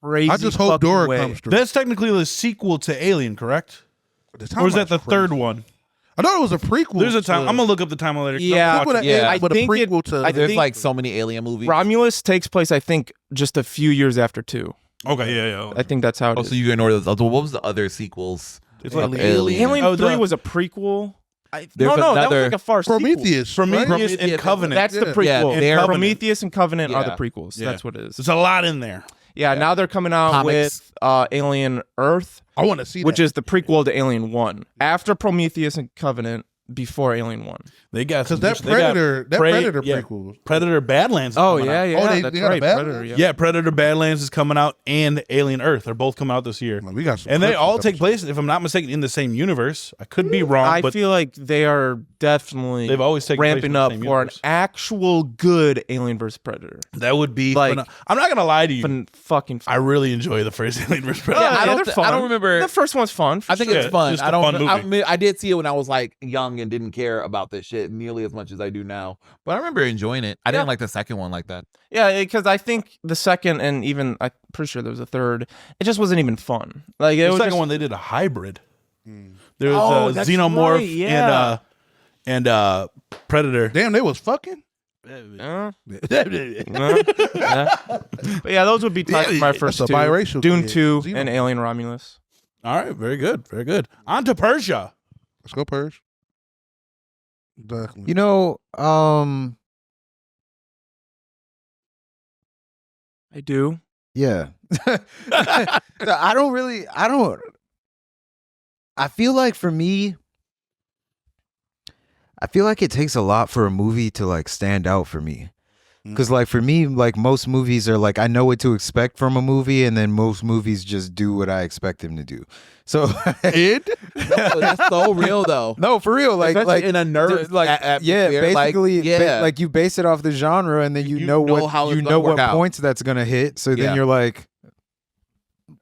Speaker 2: crazy.
Speaker 3: I just hope
Speaker 2: fucking
Speaker 3: Dora
Speaker 2: way.
Speaker 3: comes through.
Speaker 1: That's technically the sequel to Alien, correct? Or is that the third one?
Speaker 3: I thought it was a prequel.
Speaker 1: There's a time.
Speaker 3: to-
Speaker 1: I'm gonna look up the timeline later. 'cause
Speaker 2: Yeah.
Speaker 1: I'm watching it.
Speaker 4: Yeah.
Speaker 2: I
Speaker 3: but a
Speaker 2: think
Speaker 3: prequel to.
Speaker 2: I
Speaker 4: There's
Speaker 2: think
Speaker 4: like so many alien movies.
Speaker 2: Romulus takes place, I think, just a few years after 2.
Speaker 1: Okay, yeah.
Speaker 2: I think that's how it
Speaker 4: Oh,
Speaker 2: is.
Speaker 4: so you ignore those. What was the other sequels?
Speaker 1: It's
Speaker 4: of
Speaker 1: like
Speaker 2: Alien
Speaker 1: Oh,
Speaker 2: 3
Speaker 1: the-
Speaker 2: was a prequel.
Speaker 4: There's
Speaker 2: that was
Speaker 4: another-
Speaker 2: like a far sequel.
Speaker 3: Prometheus.
Speaker 1: Prometheus
Speaker 3: right?
Speaker 1: and
Speaker 4: Yeah,
Speaker 1: Covenant.
Speaker 2: That's the
Speaker 3: Yeah.
Speaker 2: prequel.
Speaker 4: Yeah, they're-
Speaker 2: Prometheus and Covenant are the
Speaker 4: Yeah.
Speaker 2: prequels.
Speaker 1: Yeah.
Speaker 2: That's what it is.
Speaker 1: There's a lot in there.
Speaker 2: Yeah, now they're coming out
Speaker 4: Comics.
Speaker 2: with Alien Earth,
Speaker 3: I want to see
Speaker 2: which
Speaker 3: that.
Speaker 2: is the prequel to Alien 1. After Prometheus and Covenant, before Alien 1.
Speaker 1: They got
Speaker 3: because that Predator prequel.
Speaker 1: Predator Badlands.
Speaker 2: Oh
Speaker 1: is coming
Speaker 2: yeah,
Speaker 1: out.
Speaker 2: yeah.
Speaker 3: they
Speaker 2: that's
Speaker 3: got a
Speaker 2: right.
Speaker 3: Badlands?
Speaker 2: Predator.
Speaker 1: Yeah, Predator Badlands is coming out, and Alien Earth are both coming out this year.
Speaker 3: Man, we got some
Speaker 1: And they
Speaker 3: clips
Speaker 1: all
Speaker 3: and
Speaker 1: take
Speaker 3: stuff.
Speaker 1: place, if I'm not mistaken, in the same universe. I could be wrong,
Speaker 2: I
Speaker 1: but
Speaker 2: feel like they are definitely
Speaker 1: they've always taken place in
Speaker 2: ramping
Speaker 1: the
Speaker 2: up
Speaker 1: same
Speaker 2: for an
Speaker 1: universe.
Speaker 2: actual good Alien vs Predator.
Speaker 1: That would be
Speaker 2: like,
Speaker 1: I'm not gonna lie to you.
Speaker 2: Fucking
Speaker 1: I really enjoy the first Alien vs Predator.
Speaker 2: Yeah,
Speaker 4: I don't
Speaker 2: they're
Speaker 4: thi-
Speaker 2: fun.
Speaker 4: I don't remember-
Speaker 2: The first one's fun.
Speaker 4: I think
Speaker 1: sure.
Speaker 4: it's fun.
Speaker 1: Just
Speaker 4: I
Speaker 1: a
Speaker 4: don't.
Speaker 1: fun movie.
Speaker 4: I mean, I did see it when I was like young and didn't care about this shit nearly as much as I do now. But I remember enjoying it. I didn't like the second one like that.
Speaker 2: Yeah, because I think the second and even I'm pretty sure there was a third. It just wasn't even fun. Like it
Speaker 1: The
Speaker 2: was
Speaker 1: second
Speaker 2: just,
Speaker 1: one, they did a hybrid. There
Speaker 2: Oh,
Speaker 1: was
Speaker 2: that's
Speaker 1: Xenomorph
Speaker 2: right, yeah.
Speaker 1: and Predator.
Speaker 3: Damn, they was fucking.
Speaker 2: yeah. But yeah, those would be my first
Speaker 3: That's
Speaker 2: two.
Speaker 3: a biracial
Speaker 2: Dune
Speaker 3: kid.
Speaker 2: 2
Speaker 3: Xenomorph.
Speaker 2: and Alien Romulus.
Speaker 1: All right, very good, very good. On to Persia.
Speaker 3: Let's go, Purge. Exactly.
Speaker 5: You know,
Speaker 2: I do.
Speaker 5: yeah. I feel like for me, I feel like it takes a lot for a movie to like stand out for me. Because like for me, like most movies are like I know what to expect from a movie, and then most movies just do what I expect them to do. So
Speaker 4: That's so real though.
Speaker 5: no, for real, like
Speaker 4: in a nerd
Speaker 5: basically,
Speaker 4: yeah.
Speaker 5: like you base it off the genre, and then you know
Speaker 4: how
Speaker 5: what
Speaker 4: it's gonna work out.
Speaker 5: points that's gonna hit. So
Speaker 4: Yeah.
Speaker 5: then you're like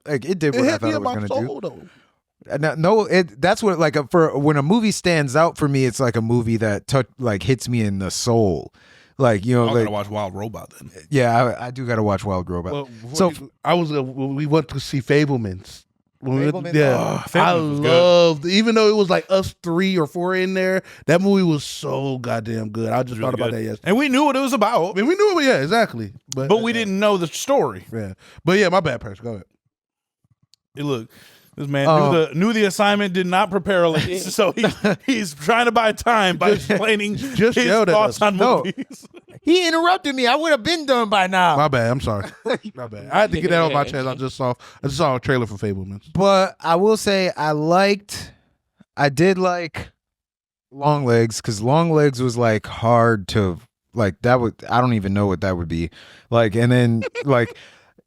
Speaker 5: it did what I thought it was gonna do. No, that's what like for when a movie stands out for me, it's like a movie that like hits me in the soul. Like you know,
Speaker 1: I'm
Speaker 5: like,
Speaker 1: gonna watch Wild Robot then.
Speaker 5: yeah, I do gotta watch Wild Robot.
Speaker 3: Well,
Speaker 5: So-
Speaker 3: I was when we went to see Fablemans.
Speaker 5: Fablemans?
Speaker 3: Yeah,
Speaker 1: Oh,
Speaker 3: I
Speaker 1: Fablemans was good.
Speaker 3: loved. Even though it was like us 3 or 4 in there, that movie was so goddamn good. I just
Speaker 1: Really
Speaker 3: thought about
Speaker 1: good.
Speaker 3: that yesterday.
Speaker 1: And we knew what it was
Speaker 3: I
Speaker 1: about,
Speaker 3: mean, we knew it, yeah, exactly.
Speaker 1: but we didn't know the story.
Speaker 3: Yeah, but yeah, my bad, Percy. Go ahead.
Speaker 1: Hey, look, this man knew the assignment, did not prepare a list, so he's trying to buy time by explaining
Speaker 3: just
Speaker 1: his
Speaker 3: yelled at
Speaker 1: thoughts
Speaker 3: us.
Speaker 1: on
Speaker 5: No.
Speaker 1: movies.
Speaker 5: He interrupted me. I would have been done by now.
Speaker 3: My bad. I'm sorry. My bad. I had to get that off my chest. I just saw a trailer for Fablemans.
Speaker 5: But I will say I did like Long Legs because Long Legs was like hard to like that would I don't even know what that would be like, and then like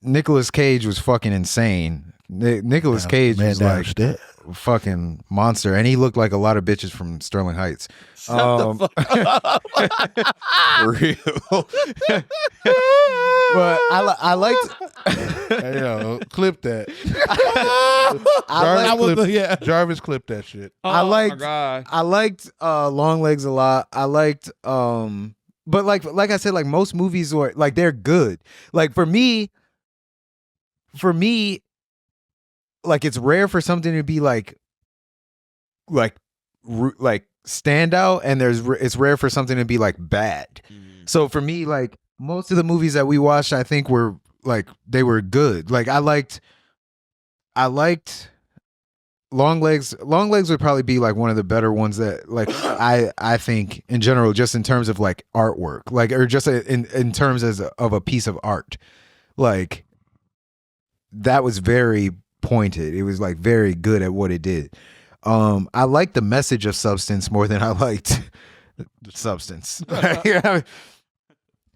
Speaker 5: Nicolas Cage was fucking insane. Nicolas Cage was like a fucking monster, and he looked like a lot of bitches from Sterling Heights.
Speaker 4: For real.
Speaker 5: But I liked.
Speaker 3: Hey, yo, clip that. Jarvis clipped that shit.
Speaker 5: I liked.
Speaker 4: Oh God.
Speaker 5: I liked Long Legs a lot. I liked but like I said, like most movies were like they're good. Like for me, like it's rare for something to be like stand out, and it's rare for something to be like bad. So for me, like most of the movies that we watched, I think were like they were good. Like I liked Long Legs. Long Legs would probably be like one of the better ones that like I think in general, just in terms of like artwork, like or just in terms of a piece of art, like that was very pointed. It was like very good at what it did. I liked the message of Substance more than I liked Substance.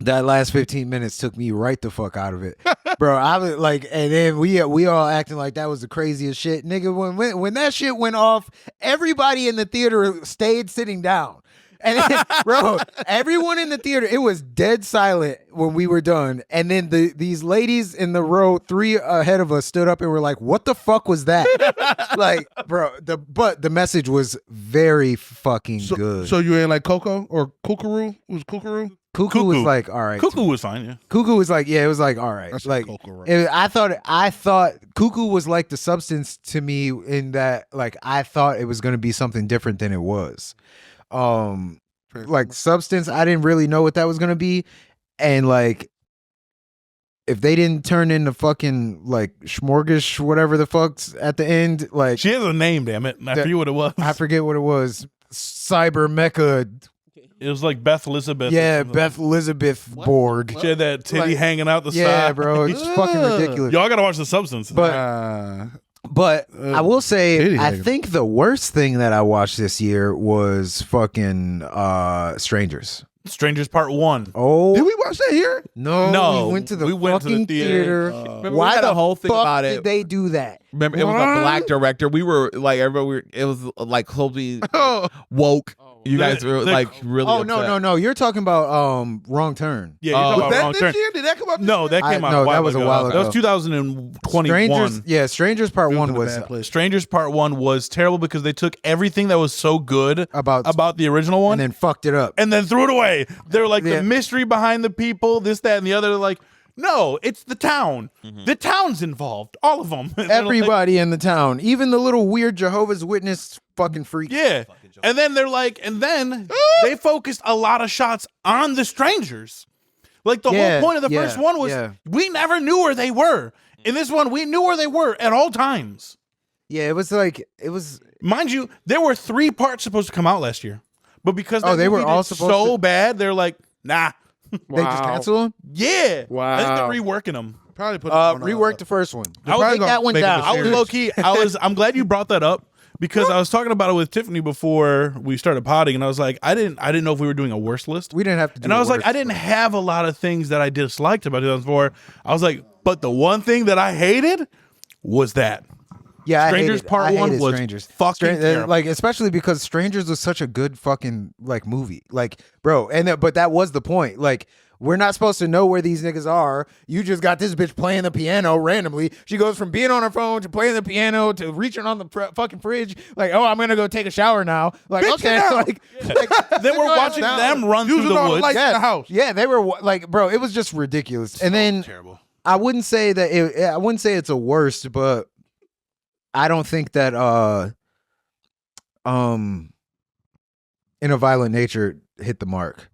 Speaker 5: That last 15 minutes took me right the fuck out of it, bro. I was like, and then we all acting like that was the craziest shit, nigga. When that shit went off, everybody in the theater stayed sitting down, and then, bro, everyone in the theater, it was dead silent when we were done, and then these ladies in the row 3 ahead of us stood up and were like, "What the fuck was that?" Like, bro, but the message was very fucking good.
Speaker 3: So you ain't like Coco or Kookaroo? Was Kookaroo?
Speaker 5: Cuckoo was like, all right.
Speaker 1: Cuckoo was fine, yeah.
Speaker 5: Cuckoo was like, yeah, it was like, all right.
Speaker 3: That's
Speaker 5: like,
Speaker 3: Coco, right?
Speaker 5: I thought Cuckoo was like the Substance to me in that, like, I thought it was going to be something different than it was. Like Substance, I didn't really know what that was going to be. And like, if they didn't turn into fucking like Schmorgish, whatever the fuck's at the end, like,
Speaker 1: She has a name, damn it. And I forget what it was.
Speaker 5: I forget what it was. Cyber Mecha.
Speaker 1: It was like Beth Elizabeth.
Speaker 5: Yeah, Beth Elizabeth Borg.
Speaker 1: She had that titty
Speaker 5: Like,
Speaker 1: hanging out the
Speaker 5: Yeah,
Speaker 1: side.
Speaker 5: bro, it's fucking ridiculous.
Speaker 1: Y'all gotta watch The Substance.
Speaker 5: But But I will say,
Speaker 3: Titty
Speaker 5: I
Speaker 3: hanging.
Speaker 5: think the worst thing that I watched this year was fucking Strangers.
Speaker 1: Strangers Part 1.
Speaker 5: Oh
Speaker 3: Did we watch that here?
Speaker 1: No,
Speaker 5: we went to the
Speaker 1: we went to the
Speaker 5: fucking
Speaker 1: theater.
Speaker 4: Remember, we
Speaker 5: Why
Speaker 4: had
Speaker 5: the
Speaker 4: a whole thing
Speaker 5: fuck
Speaker 4: about
Speaker 5: did
Speaker 4: it.
Speaker 5: they do that?
Speaker 4: Remember, it was a black director. We were like, everybody. It was like totally woke. You guys were like really.
Speaker 5: Oh
Speaker 4: upset.
Speaker 5: no! You're talking about Wrong Turn.
Speaker 1: Yeah, you're talking
Speaker 3: Was
Speaker 1: about
Speaker 3: that
Speaker 1: Wrong
Speaker 3: this
Speaker 1: Turn.
Speaker 3: year? Did that come out this
Speaker 1: No,
Speaker 3: year?
Speaker 1: that came out
Speaker 5: no,
Speaker 1: a while
Speaker 5: that was a
Speaker 1: ago.
Speaker 5: while
Speaker 1: That was
Speaker 5: ago.
Speaker 1: 2021.
Speaker 5: Strangers Part
Speaker 3: It was
Speaker 5: 1
Speaker 3: in a
Speaker 5: was
Speaker 3: bad place.
Speaker 1: Strangers Part 1 was terrible because they took everything that was so good
Speaker 5: about
Speaker 1: the original one
Speaker 5: and then fucked it up.
Speaker 1: and then threw it away. They're like
Speaker 5: Yeah.
Speaker 1: the mystery behind the people, this, that, and the other. They're like, no, it's the town. The town's involved. All of them. And they're like,
Speaker 5: Everybody in the town, even the little weird Jehovah's Witness fucking freak.
Speaker 1: yeah. And then they're like, and then they focused a lot of shots on the strangers. Like the
Speaker 5: Yeah,
Speaker 1: whole point of the
Speaker 5: yeah,
Speaker 1: first one was
Speaker 5: yeah.
Speaker 1: we never knew where they were. In this one, we knew where they were at all times.
Speaker 5: Yeah, it was like it was.
Speaker 1: Mind you, there were 3 parts supposed to come out last year. But because that
Speaker 5: they were
Speaker 1: movie
Speaker 5: all
Speaker 1: did
Speaker 5: supposed
Speaker 1: so
Speaker 5: to-
Speaker 1: bad, they're like, nah.
Speaker 5: They just canceled them.
Speaker 1: Yeah.
Speaker 6: Wow.
Speaker 1: I think they're reworking them.
Speaker 3: Probably put it on,
Speaker 5: Reworked the first one.
Speaker 1: I would
Speaker 3: probably
Speaker 1: take
Speaker 3: gonna
Speaker 5: that one
Speaker 3: make it
Speaker 5: down.
Speaker 3: a
Speaker 1: I was
Speaker 3: series.
Speaker 1: low key. I'm glad you brought that up because I was talking about it with Tiffany before we started potting, and I was like, I didn't know if we were doing a worst list.
Speaker 5: We didn't have to do
Speaker 1: And I was like,
Speaker 5: worse.
Speaker 1: I didn't have a lot of things that I disliked about 2004. I was like, but the one thing that I hated was that.
Speaker 5: Yeah,
Speaker 1: Strangers Part 1
Speaker 5: hated
Speaker 1: was
Speaker 5: Strangers.
Speaker 1: fucking terrible.
Speaker 5: like especially because Strangers was such a good fucking like movie, like bro. But that was the point. Like we're not supposed to know where these niggas are. You just got this bitch playing the piano randomly. She goes from being on her phone to playing the piano to reaching on the fucking fridge. Like, oh, I'm gonna go take a shower now. Like,
Speaker 3: Bitch,
Speaker 5: okay,
Speaker 3: get out.
Speaker 5: like
Speaker 1: Then we're watching them run through
Speaker 3: Using
Speaker 1: the
Speaker 3: all the
Speaker 1: woods.
Speaker 3: lights in the house.
Speaker 5: Yeah, they were like, bro, it was just ridiculous. And then
Speaker 1: Terrible.
Speaker 5: I wouldn't say that I wouldn't say it's a worst, but I don't think that In a Violent Nature hit the mark.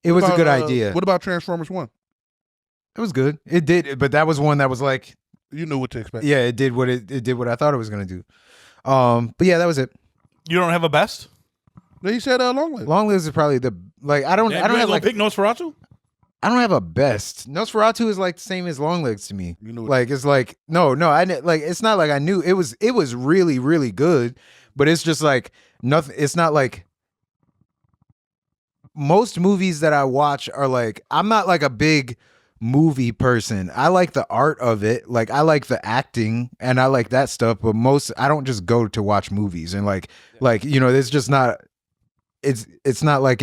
Speaker 5: It was a good idea.
Speaker 3: What about Transformers 1?
Speaker 5: It was good. It did, but that was one that was like,
Speaker 3: You knew what to expect.
Speaker 5: yeah, it did what it did what I thought it was gonna do. But yeah, that was it.
Speaker 1: You don't have a best?
Speaker 3: No, you said Long Live.
Speaker 5: Long Lives is probably the like I don't have like
Speaker 1: pick Nosferatu?
Speaker 5: I don't have a best. Nosferatu is like the same as Long Legs to me.
Speaker 3: You knew it.
Speaker 5: Like it's like no, like it's not like I knew it was really really good, but it's just like nothing. It's not like most movies that I watch are like I'm not like a big movie person. I like the art of it. Like I like the acting and I like that stuff, but I don't just go to watch movies and like you know, it's just not it's not like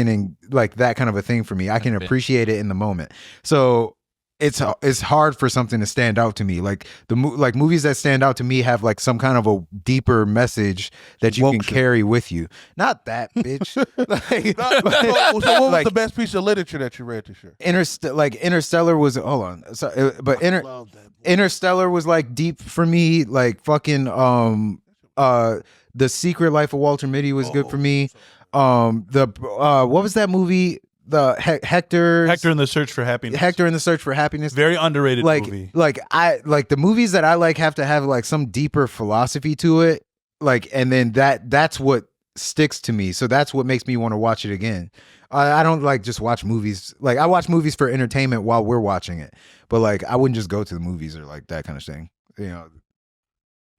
Speaker 5: like that kind of a thing for me. I can appreciate it in the moment. So it's hard for something to stand out to me. Like like movies that stand out to me have like some kind of a deeper message that you can carry with you. Not that bitch. Like,
Speaker 3: So what was
Speaker 5: like,
Speaker 3: the best piece of literature that you read this year?
Speaker 5: Interstellar was hold on. But Interstellar was like deep for me. Like fucking The Secret Life of Walter Mitty was good for me. What was that movie? The Hector
Speaker 1: in the Search for Happiness.
Speaker 5: Hector in the Search for Happiness.
Speaker 1: Very underrated movie.
Speaker 5: Like I like the movies that I like have to have like some deeper philosophy to it. Like and then that's what sticks to me. So that's what makes me want to watch it again. I don't like just watch movies. Like I watch movies for entertainment while we're watching it. But like I wouldn't just go to the movies or like that kind of thing. You know,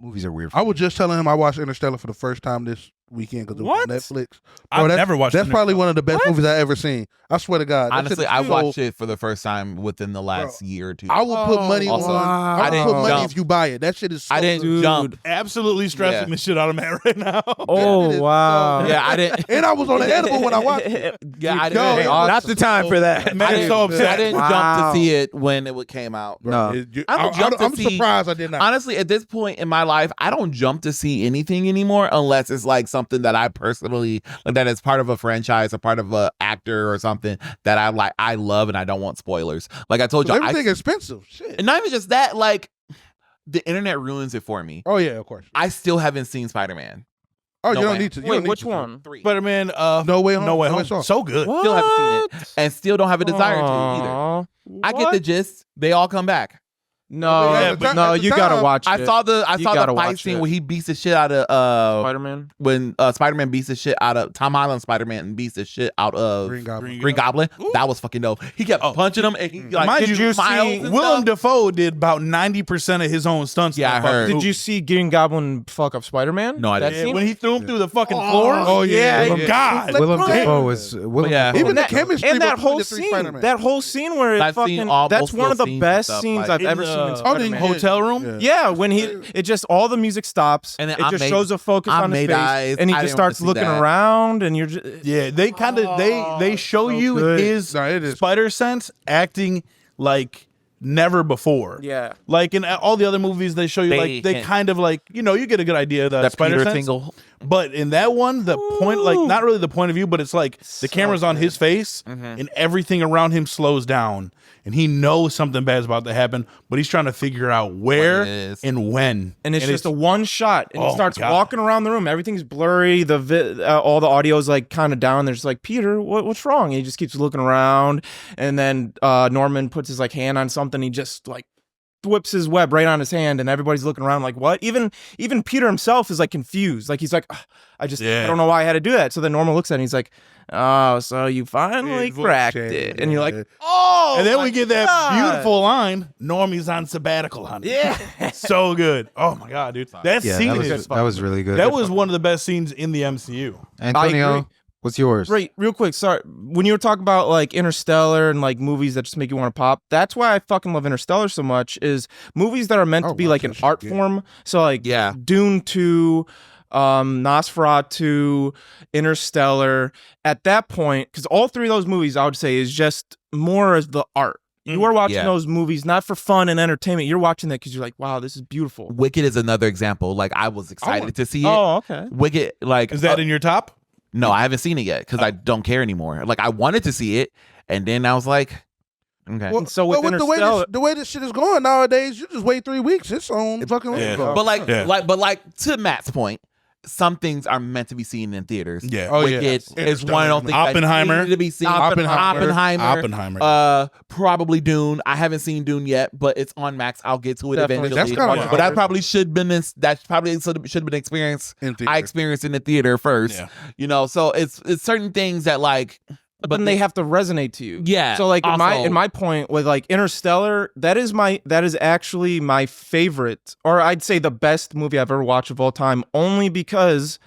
Speaker 5: movies are weird.
Speaker 3: I was just telling him I watched Interstellar for the first time this weekend because it was on Netflix.
Speaker 1: I've never watched
Speaker 3: That's probably
Speaker 1: Interstellar.
Speaker 3: one of the best movies I ever seen. I swear to God. That shit
Speaker 4: Honestly,
Speaker 3: is
Speaker 4: I
Speaker 3: so-
Speaker 4: watched it for the first time within the last year or two.
Speaker 3: I will put money
Speaker 4: Also,
Speaker 3: on.
Speaker 4: I
Speaker 3: I
Speaker 4: didn't
Speaker 3: will put money
Speaker 4: jump.
Speaker 3: if you buy it. That shit is. So
Speaker 4: I didn't
Speaker 3: good.
Speaker 4: jump.
Speaker 1: Absolutely stressing the shit out of Matt right now.
Speaker 6: Oh
Speaker 3: It is
Speaker 6: wow!
Speaker 3: so-
Speaker 4: Yeah, I didn't.
Speaker 3: And I was on the edible when I watched it.
Speaker 4: Yeah, I
Speaker 3: Yo,
Speaker 4: didn't.
Speaker 6: Not the time for that.
Speaker 1: Matt is so
Speaker 4: I
Speaker 1: upset.
Speaker 4: didn't jump
Speaker 6: Wow.
Speaker 4: to see it when it came out.
Speaker 5: No.
Speaker 4: I don't jump to
Speaker 3: I'm
Speaker 4: see-
Speaker 3: surprised I did not.
Speaker 4: Honestly, at this point in my life, I don't jump to see anything anymore unless it's like something that I personally like that is part of a franchise, a part of a actor or something that I love and I don't want spoilers. Like I told you,
Speaker 3: Everything expensive. Shit.
Speaker 4: and not even just that, like the internet ruins it for me.
Speaker 3: Oh yeah, of course.
Speaker 4: I still haven't seen Spider-Man.
Speaker 3: Oh,
Speaker 4: No
Speaker 3: you don't
Speaker 4: way.
Speaker 3: need to. You
Speaker 6: Wait,
Speaker 3: don't need
Speaker 6: which
Speaker 3: to.
Speaker 6: one?
Speaker 4: 3.
Speaker 1: Spider-Man,
Speaker 3: No Way Home.
Speaker 1: No Way
Speaker 3: No Way
Speaker 1: Home.
Speaker 3: Home.
Speaker 1: So good.
Speaker 4: Still haven't seen it, and still don't have a desire to either.
Speaker 6: Aw.
Speaker 4: I get the gist. They all come back.
Speaker 2: No,
Speaker 3: Yeah,
Speaker 2: but
Speaker 3: at
Speaker 2: no,
Speaker 3: the
Speaker 2: you
Speaker 3: time,
Speaker 2: gotta watch it.
Speaker 4: I saw the
Speaker 2: gotta
Speaker 4: fight
Speaker 2: watch
Speaker 4: scene
Speaker 2: it.
Speaker 4: where he beats the shit out of
Speaker 2: Spider-Man.
Speaker 4: when Spider-Man beats the shit out of Tom Holland. Spider-Man beats the shit out of
Speaker 3: Green Goblin.
Speaker 4: Green Goblin. That was fucking dope. He kept punching him, and he like
Speaker 1: Mind
Speaker 4: did
Speaker 1: you,
Speaker 4: smiles and
Speaker 1: Willem
Speaker 4: stuff.
Speaker 1: Dafoe did about 90% of his own stunts.
Speaker 4: Yeah,
Speaker 1: in
Speaker 4: I
Speaker 1: the fucking
Speaker 4: heard.
Speaker 2: Did
Speaker 1: movie.
Speaker 2: you see Green Goblin fuck up Spider-Man?
Speaker 4: No, I
Speaker 2: That
Speaker 4: didn't.
Speaker 1: Yeah,
Speaker 2: scene?
Speaker 1: when he threw him through the fucking floor?
Speaker 3: Oh, yeah.
Speaker 1: Oh, God.
Speaker 5: Willem
Speaker 3: Right.
Speaker 5: Dafoe was
Speaker 4: yeah.
Speaker 3: Even the
Speaker 5: Dafoe-
Speaker 3: chemistry
Speaker 2: and that
Speaker 3: between
Speaker 2: whole
Speaker 3: the three
Speaker 2: scene,
Speaker 3: Spider-Man.
Speaker 2: that whole scene where
Speaker 4: I've
Speaker 2: it
Speaker 4: seen
Speaker 2: fucking,
Speaker 4: all-
Speaker 2: that's
Speaker 4: most of
Speaker 2: one of
Speaker 4: those
Speaker 2: the
Speaker 4: scenes
Speaker 2: best
Speaker 4: and stuff,
Speaker 2: scenes
Speaker 4: like,
Speaker 2: I've
Speaker 1: in
Speaker 2: ever
Speaker 1: the
Speaker 2: seen in
Speaker 3: Oh,
Speaker 2: Spider-Man.
Speaker 1: hotel room?
Speaker 2: Yeah, when it just all the music stops,
Speaker 4: And then
Speaker 2: it just shows a focus on his
Speaker 4: made
Speaker 2: face,
Speaker 4: eyes.
Speaker 2: and he
Speaker 4: I
Speaker 2: just
Speaker 4: didn't want to
Speaker 2: starts
Speaker 4: see
Speaker 2: looking
Speaker 4: that.
Speaker 2: around, and you're just
Speaker 1: Yeah, they kind of they show
Speaker 2: so
Speaker 1: you
Speaker 2: good.
Speaker 1: his
Speaker 3: No, it is.
Speaker 1: spider sense acting like never before.
Speaker 2: Yeah.
Speaker 1: Like in all the other movies, they show you like they
Speaker 4: hint.
Speaker 1: kind of like you get a good idea of that
Speaker 4: That
Speaker 1: spider
Speaker 4: Peter
Speaker 1: sense.
Speaker 4: tingle.
Speaker 1: But in that one, the point like not really the point of view, but it's like the camera's on his face and everything around him slows down, and he knows something bad's about to happen, but he's trying to figure out where
Speaker 4: it is.
Speaker 1: and when.
Speaker 2: and it's just a one shot, and
Speaker 1: Oh
Speaker 2: he
Speaker 1: my
Speaker 2: starts
Speaker 1: God.
Speaker 2: walking around the room. Everything's blurry. All the audio is like kind of down. There's like, Peter, what's wrong? And he just keeps looking around, and then Norman puts his like hand on something. He just like whips his web right on his hand, and everybody's looking around like, what? Even Peter himself is like confused. Like he's like, "Ugh, I don't know why I had to do that. So then Norman looks at him, he's like, oh, so you finally
Speaker 3: Yeah,
Speaker 2: cracked
Speaker 3: voice
Speaker 2: it.
Speaker 3: change,
Speaker 2: And you're
Speaker 3: yeah.
Speaker 2: like, oh,
Speaker 1: and then
Speaker 2: my
Speaker 1: we get that
Speaker 2: God.
Speaker 1: beautiful line, Normie's on sabbatical, honey.
Speaker 2: Yeah.
Speaker 1: So good. Oh my God, dude. That
Speaker 5: Yeah,
Speaker 1: scene
Speaker 5: that was really good.
Speaker 1: that was one of the best scenes in the MCU.
Speaker 2: I
Speaker 5: Antonio,
Speaker 2: agree.
Speaker 5: what's yours?
Speaker 2: Right, real quick, sorry. When you were talking about like Interstellar and like movies that just make you want to pop, that's why I fucking love Interstellar so much, is movies that are meant to be like an art form. So like
Speaker 4: Yeah.
Speaker 2: Dune 2, Nosferatu, Interstellar. At that point, because all three of those movies I would say is just more as the art. You are watching
Speaker 4: Yeah.
Speaker 2: those movies not for fun and entertainment. You're watching that because you're like, wow, this is beautiful.
Speaker 4: Wicked is another example. Like I was excited to see it.
Speaker 2: Oh, okay.
Speaker 4: Wicked, like
Speaker 1: Is that in your top?
Speaker 4: No, I haven't seen it yet because I don't care anymore. Like I wanted to see it, and then I was like, okay.
Speaker 3: Well,
Speaker 2: So with
Speaker 3: the way
Speaker 2: Interstellar-
Speaker 3: the way this shit is going nowadays, you just wait 3 weeks. It's on fucking.
Speaker 1: Yeah.
Speaker 3: Lego.
Speaker 4: But like,
Speaker 1: Yeah.
Speaker 4: like to Matt's point, some things are meant to be seen in theaters.
Speaker 1: Yeah.
Speaker 3: Oh, yeah.
Speaker 4: Wicked is one of those things
Speaker 1: Oppenheimer.
Speaker 4: that needed to be seen.
Speaker 1: Oppenheimer.
Speaker 4: Probably Dune. I haven't seen Dune yet, but it's on Max. I'll get to it
Speaker 2: Definitely.
Speaker 4: eventually.
Speaker 3: That's kinda
Speaker 4: but that
Speaker 3: hard.
Speaker 4: probably should been that probably should have been experience.
Speaker 3: In theater.
Speaker 4: I experienced in the theater first.
Speaker 1: Yeah.
Speaker 4: You know, so it's certain things that like.
Speaker 2: But then they have to resonate to you.
Speaker 4: Yeah,
Speaker 2: So like
Speaker 4: also-
Speaker 2: in my point with like Interstellar, that is actually my favorite, or I'd say the best movie I've ever watched of all time, only because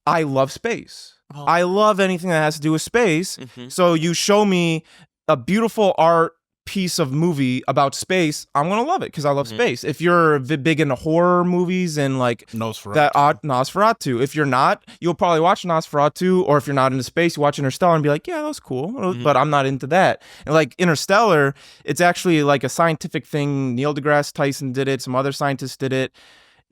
Speaker 2: I love space.
Speaker 4: Oh.
Speaker 2: I love anything that has to do with space. So you show me a beautiful art piece of movie about space, I'm gonna love it because I love space. If you're big into horror movies and like
Speaker 1: Nosferatu.
Speaker 2: that Nosferatu, if you're not, you'll probably watch Nosferatu, or if you're not into space, you watch Interstellar and be like, yeah, that was cool, but I'm not into that. And like Interstellar, it's actually like a scientific thing. Neil deGrasse Tyson did it. Some other scientists did it.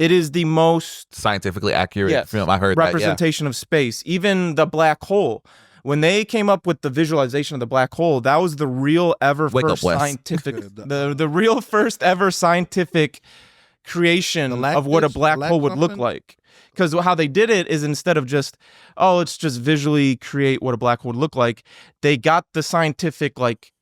Speaker 2: It is the most
Speaker 4: Scientifically accurate
Speaker 2: Yes.
Speaker 4: film. I heard that. Yeah.
Speaker 2: representation of space. Even the black hole. When they came up with the visualization of the black hole, that was the real
Speaker 4: Wake up,
Speaker 2: first
Speaker 4: Wes.
Speaker 2: scientific, the real first ever scientific creation of what a black hole would look like. Because how they did it is instead of just, oh, let's just visually create what a black hole would look like, they got the scientific like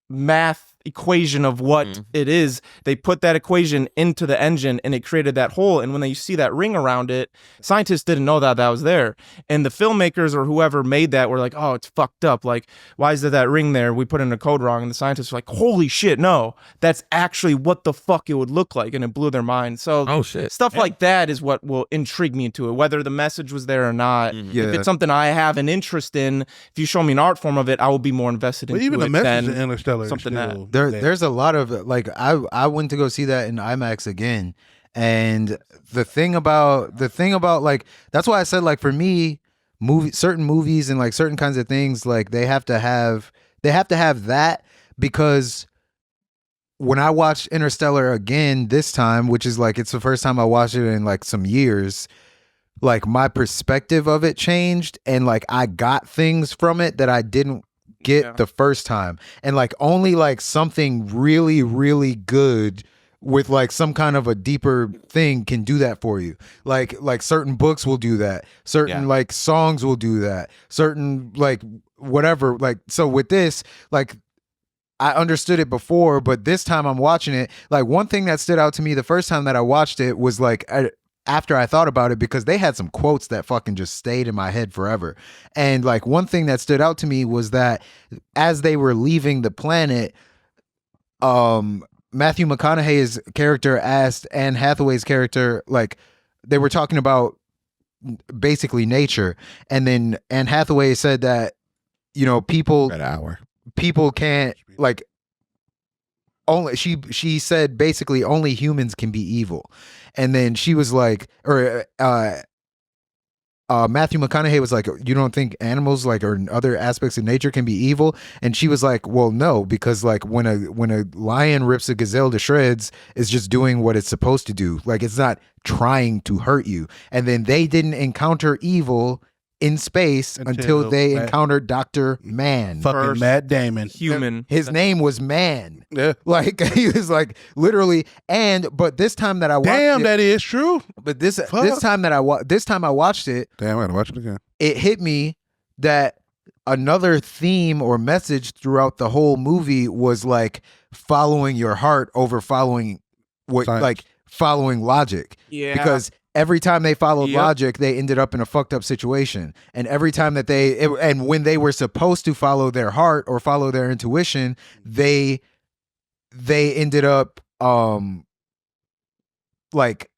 Speaker 2: math equation of what it is. They put that equation into the engine and it created that hole. And when you see that ring around it, scientists didn't know that was there. And the filmmakers or whoever made that were like, oh, it's fucked up. Like, why is there that ring there? We put in a code wrong. And the scientists were like, holy shit, no, that's actually what the fuck it would look like. And it blew their mind. So
Speaker 4: Oh, shit.
Speaker 2: stuff like that is what will intrigue me into it, whether the message was there or not.
Speaker 5: Yeah.
Speaker 2: If it's something I have an interest in, if you show me an art form of it, I will be more invested
Speaker 3: But
Speaker 2: into
Speaker 3: even the
Speaker 2: it
Speaker 3: message
Speaker 2: than
Speaker 3: in Interstellar is
Speaker 2: something
Speaker 3: still
Speaker 2: that.
Speaker 5: There's a lot of like I went to go see that in IMAX again, and the thing about like that's why I said like for me certain movies and like certain kinds of things like they have to have that, because when I watched Interstellar again this time, which is like it's the first time I watched it in like some years, like my perspective of it changed, and like I got things from it that I didn't get the first time. And like only like something really, really good with like some kind of a deeper thing can do that for you. Like certain books will do that. Certain like songs will do that. Certain like whatever. Like so with this, like I understood it before, but this time I'm watching it. Like one thing that stood out to me the first time that I watched it was like after I thought about it, because they had some quotes that fucking just stayed in my head forever. And like one thing that stood out to me was that as they were leaving the planet, Matthew McConaughey's character asked Anne Hathaway's character, like they were talking about basically nature, and then Anne Hathaway said that, you know, people can't, like, only she said basically only humans can be evil. And then she was like, or Matthew McConaughey was like, you don't think animals, like, or other aspects of nature can be evil? And she was like, well, no, because like when a lion rips a gazelle to shreds, it's just doing what it's supposed to do. Like it's not trying to hurt you. And then they didn't encounter evil in space until they encountered Dr. Man.
Speaker 3: Fucking Matt Damon.
Speaker 2: Human.
Speaker 5: His name was Man.
Speaker 3: Yeah.
Speaker 5: Like he was like literally, but this time that I watched
Speaker 3: Damn,
Speaker 5: it,
Speaker 3: that is true.
Speaker 5: but this time I watched it,
Speaker 3: Damn, I gotta watch it again.
Speaker 5: it hit me that another theme or message throughout the whole movie was like following your heart over following
Speaker 3: Science.
Speaker 5: like following logic.
Speaker 2: Yeah.
Speaker 5: Because every time they followed logic, they ended up in a fucked up situation. And every time that and when they were supposed to follow their heart or follow their intuition, they ended up like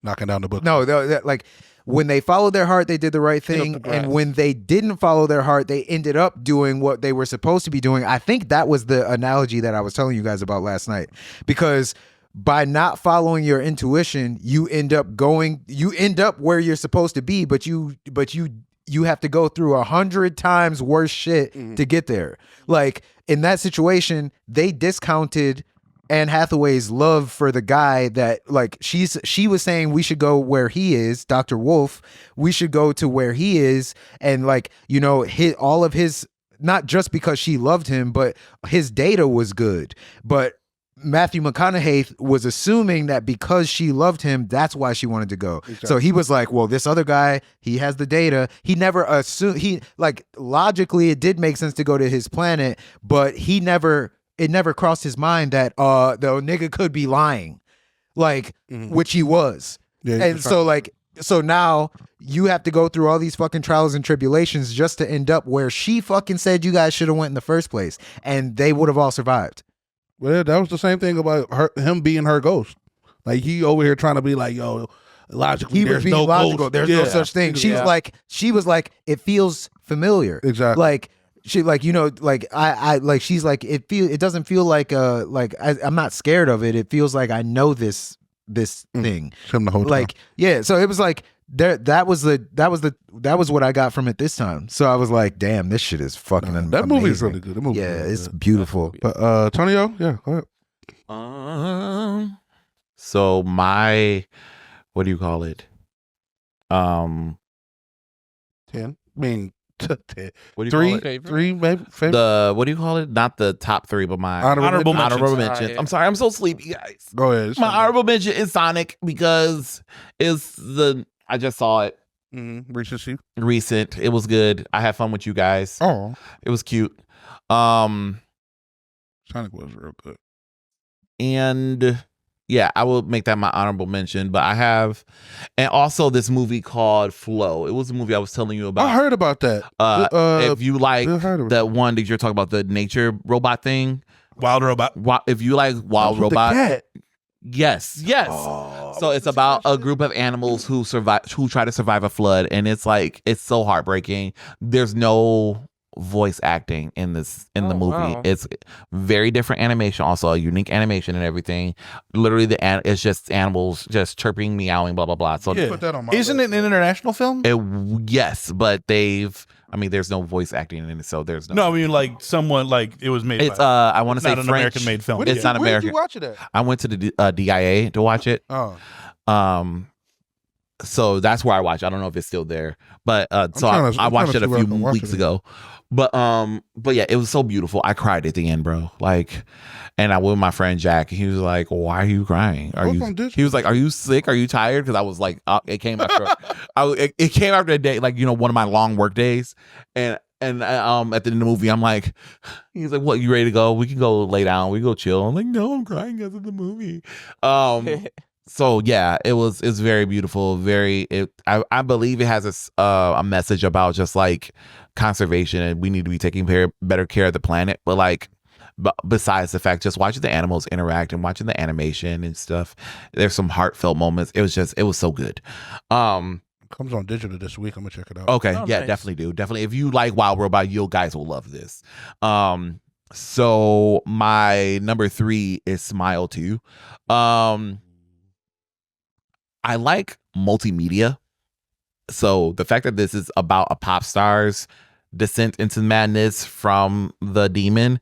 Speaker 3: knocking down the book.
Speaker 5: No, like when they followed their heart, they did the right thing. And when they didn't follow their heart, they ended up doing what they were supposed to be doing. I think that was the analogy that I was telling you guys about last night. Because by not following your intuition, you end up where you're supposed to be, but you have to go through 100 times worse shit to get there. Like in that situation, they discounted Anne Hathaway's love for the guy that, like, she was saying we should go where he is, Dr. Wolf. We should go to where he is, and like, you know, hit all of his, not just because she loved him, but his data was good. But Matthew McConaughey was assuming that because she loved him, that's why she wanted to go. Exactly. So he was like, well, this other guy, he has the data. He never assumed, logically, it did make sense to go to his planet, but it never crossed his mind that the nigga could be lying, like, which he was. Yeah, and so now you have to go through all these fucking trials and tribulations just to end up where she fucking said you guys should have went in the first place, and they would have all survived.
Speaker 3: Well, that was the same thing about him being her ghost. Like he over here trying to be like, yo, logically, there's no ghost.
Speaker 5: There's no such thing. She was like, it feels familiar.
Speaker 3: Exactly.
Speaker 5: Like she, like, you know, like I like, she's like, it doesn't feel like I'm not scared of it. It feels like I know this thing.
Speaker 3: Him the whole time.
Speaker 5: Like, yeah. So it was like that was what I got from it this time. So I was like, damn, this shit is fucking amazing.
Speaker 3: That movie is really good.
Speaker 5: It's beautiful.
Speaker 3: But Tonio, yeah, go
Speaker 4: ahead. So my, what do you call it?
Speaker 3: 10. I mean, 10.
Speaker 4: What do you call it?
Speaker 3: 3 maybe.
Speaker 4: The, what do you call it? Not the top 3, but my honorable mentions. I'm sorry, I'm so sleepy, guys.
Speaker 3: Go ahead.
Speaker 4: My honorable mention is Sonic because I just saw it. Recent. It was good. I had fun with you guys.
Speaker 3: Oh,
Speaker 4: it was cute.
Speaker 3: Sonic was real good.
Speaker 4: And yeah, I will make that my honorable mention. But I have, and also this movie called Flow. It was a movie I was telling you about.
Speaker 3: I heard about that.
Speaker 4: If you like that one that you're talking about, the nature robot thing,
Speaker 1: Wild Robot.
Speaker 4: If you like Wild Robot,
Speaker 3: the cat.
Speaker 4: Yes. Oh, so it's about a group of animals who try to survive a flood, and it's so heartbreaking. There's no voice acting in the movie. Wow. It's very different animation, also a unique animation and everything. Literally, it's just animals just chirping, meowing, blah blah blah. So
Speaker 3: yeah. Put that on my
Speaker 1: Isn't
Speaker 3: list.
Speaker 1: it an international film?
Speaker 4: Yes, but there's no voice acting in it, so there's no.
Speaker 1: No, I mean, like someone, like it was made.
Speaker 4: It's I want to say
Speaker 1: not an
Speaker 4: French.
Speaker 1: American-made film.
Speaker 4: It's not American.
Speaker 3: Where did you watch it at?
Speaker 4: I went to the DIA to watch it.
Speaker 3: Oh.
Speaker 4: So that's where I watched. I don't know if it's still there, but I watched it a few weeks ago. But yeah, it was so beautiful. I cried at the end, bro. Like, and I went with my friend Jack, and he was like, "Why are you crying? He was like, "Are you sick? Are you tired?" Because I was like, it came after, it came after a day, like, you know, one of my long work days, and And at the end of the movie, I'm like, he's like, "What? You ready to go? We can go lay down. We can go chill." I'm like, "No, I'm crying because of the movie." So yeah, it's very beautiful. I believe it has a message about just like conservation, and we need to be taking better care of the planet. But like, besides the fact, just watching the animals interact and watching the animation and stuff, there's some heartfelt moments. It was so good.
Speaker 3: Comes on digital this week. I'm gonna check it out.
Speaker 4: Okay,
Speaker 2: Oh,
Speaker 4: yeah,
Speaker 2: nice.
Speaker 4: definitely do. Definitely, if you like Wild Robot, you guys will love this. So my number 3 is Smile 2. I like multimedia. So the fact that this is about a pop star's descent into madness from the demon,